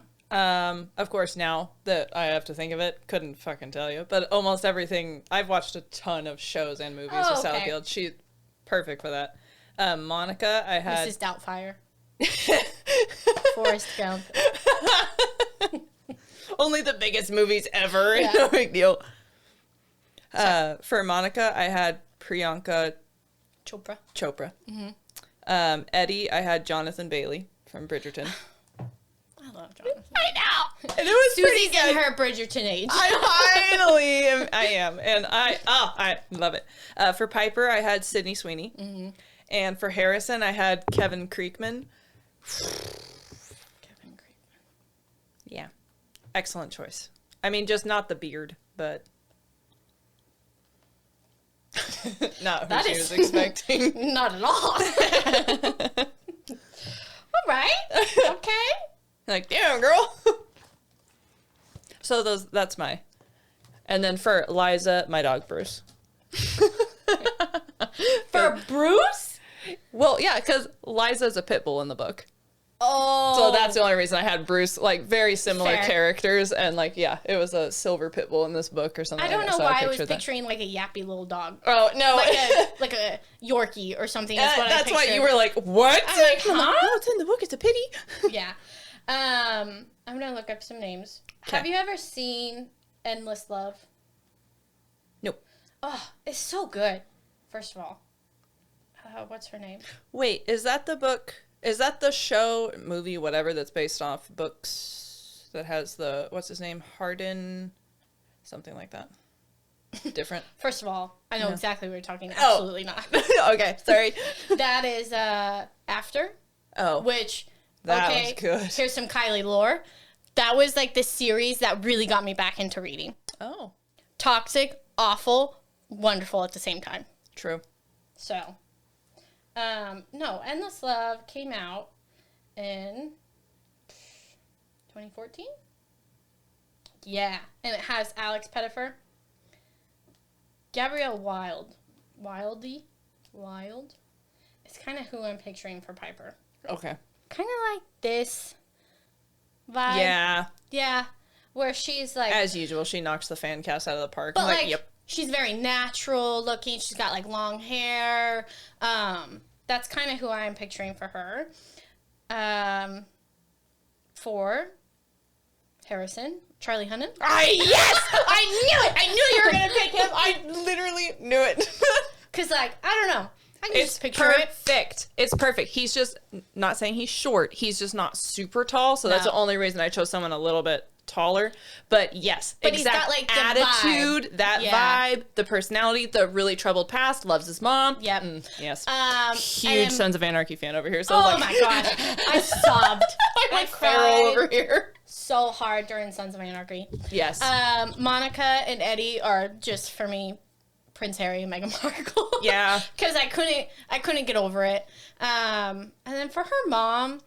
Of course, now that I have to think of it, couldn't fucking tell you. But almost everything, I've watched a ton of shows and movies with Sally Field. She's perfect for that. Monica, I had... Mrs. Doubtfire. Forrest Gump. Only the biggest movies ever. Yeah. No big deal. For Monica, I had Priyanka Chopra. Mm-hmm. Eddie, I had Jonathan Bailey from Bridgerton. I love Jonathan. I know. And it was Susie's pretty good. in her Bridgerton age. I am. And I love it. For Piper, I had Sydney Sweeney. Mm-hmm. And for Harrison, I had Kevin Creekman. Yeah. Excellent choice. I mean, just not the beard, but... not who she was expecting. Not at all. All right. Okay. Like, damn, girl. So that's my... And then for Liza, my dog, Bruce. For Bruce? Well, yeah, because Liza's a pit bull in the book. Oh. So that's the only reason I had Bruce, very similar Fair. characters, and it was a silver pit bull in this book or something. I don't know so why I was pictured that. picturing a yappy little dog. Oh no, Like a Yorkie or something. Is what that's I why pictured. you were like, what? I'm like, huh? No, it's in the book. It's a pity. Yeah. I'm gonna look up some names. Okay. Have you ever seen Endless Love? Nope. Oh, it's so good. First of all, what's her name? Wait, is that the book? Is that the show, movie, whatever, that's based off books that has what's his name? Hardin, something like that. Different. First of all, I know No. exactly what you're talking. Absolutely not. Okay, sorry. That is After. Oh, Which, that okay, was good. Here's some Kylie lore. That was the series that really got me back into reading. Oh, Toxic, awful, wonderful at the same time. true. So, no, Endless Love came out in 2014? Yeah, and it has Alex Pettyfer, Gabrielle Wild. It's kind of who I'm picturing for Piper. Okay. Kind of like this vibe. Yeah. Yeah. where she's like, as usual, she knocks the fan cast out of the park. but I'm like, yep. she's very natural looking. She's got like long hair. That's kind of who I'm picturing for her. 4, Harrison, Charlie Hunnam. Yes! I knew it! I knew you were going to pick him. I literally knew it. Because, like, I don't know. I can It's just picture it. perfect. It's perfect. He's just, not saying he's short. He's just not super tall. So that's the only reason I chose someone a little bit taller. But yes, But he's got, like, the attitude, vibe. that vibe, the personality, the really troubled past, loves his mom. Yep. Yes. and Huge Sons of Anarchy fan over here. So oh my god. I sobbed. I cried over here. So hard during Sons of Anarchy. Yes. Monica and Eddie are just, for me, Prince Harry and Meghan Markle. Yeah. Because I couldn't get over it. And then for her mom,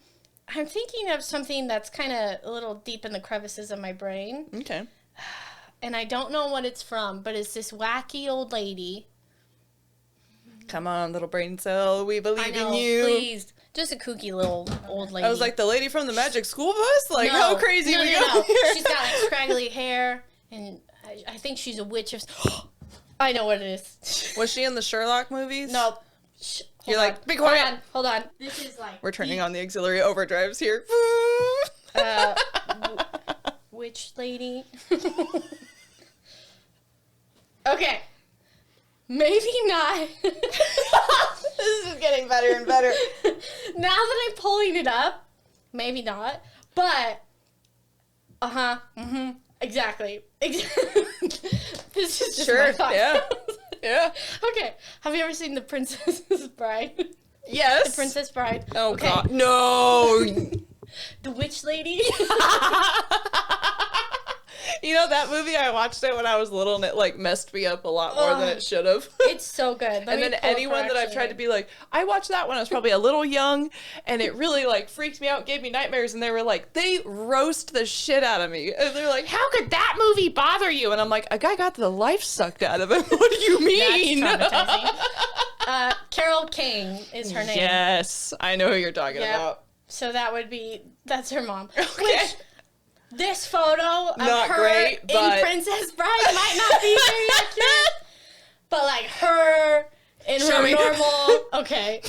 I'm thinking of something that's kind of a little deep in the crevices of my brain. Okay. And I don't know what it's from, but it's this wacky old lady. Come on, little brain cell. We believe in you. Please. Just a kooky little old lady. I was like, the lady from the Magic School Bus? Like, how crazy are we going here? She's got like scraggly hair, and I think she's a witch of... I know what it is. Was she in the Sherlock movies? No. You're like, be quiet. Hold on. This is like... We're turning on the auxiliary overdrives here. Witch lady. Okay. Maybe not. This is getting better and better. Now that I'm pulling it up, maybe not. But, exactly. This is just my thought. Yeah. Yeah. Okay. Have you ever seen The Princess Bride? Yes. The Princess Bride. Oh, okay. God. No. The Witch Lady. You know, that movie, I watched it when I was little, and it, like, messed me up a lot more than it should have. It's so good. And then anyone that I've tried to be like, I watched that when I was probably a little young, and it really, like, freaked me out, gave me nightmares, and they were like, they roast the shit out of me. And they're like, how could that movie bother you? And I'm like, a guy got the life sucked out of him. What do you mean? That's traumatizing. Carol King is her name. Yes, I know who you're talking about. So that's her mom. Okay. Which, this photo of Not her great, but... in Princess Bride might not be very accurate. But, like, her in Show her me. normal... Okay.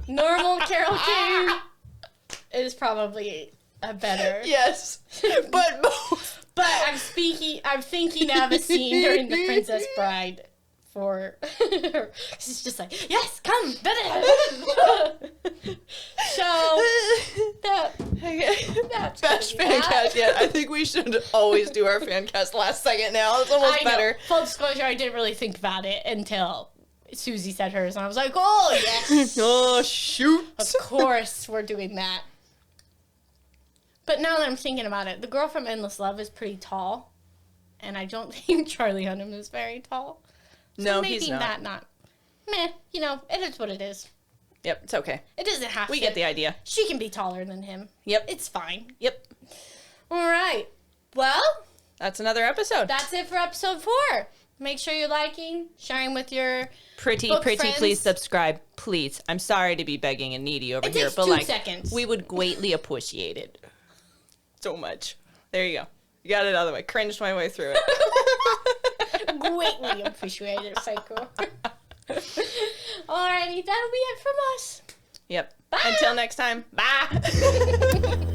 Normal Carol King is probably a better... Yes, but both. But I'm thinking of a scene during The Princess Bride for her. She's just like, yes, come. So that's best fan cast yet. I think we should always do our fan cast last second now. It's almost better. Full disclosure, I didn't really think about it until Susie said hers, and I was like, oh yes. Oh shoot. Of course we're doing that. But now that I'm thinking about it, the girl from Endless Love is pretty tall. And I don't think Charlie Hunnam is very tall. So no, maybe he's not. that not. Meh, you know, it is what it is. Yep, it's okay. It doesn't have to. We get the idea. She can be taller than him. Yep. It's fine. Yep. All right. Well, that's another episode. That's it for episode 4. Make sure you're liking, sharing with your pretty, friends. please subscribe, please. I'm sorry to be begging and needy over here, but 2 like, seconds. we would greatly appreciate it so much. There you go. You got it out of the way. Cringed my way through it. Greatly appreciate it, Psycho. Alrighty, that'll be it from us. Yep. Bye. Until next time. Bye.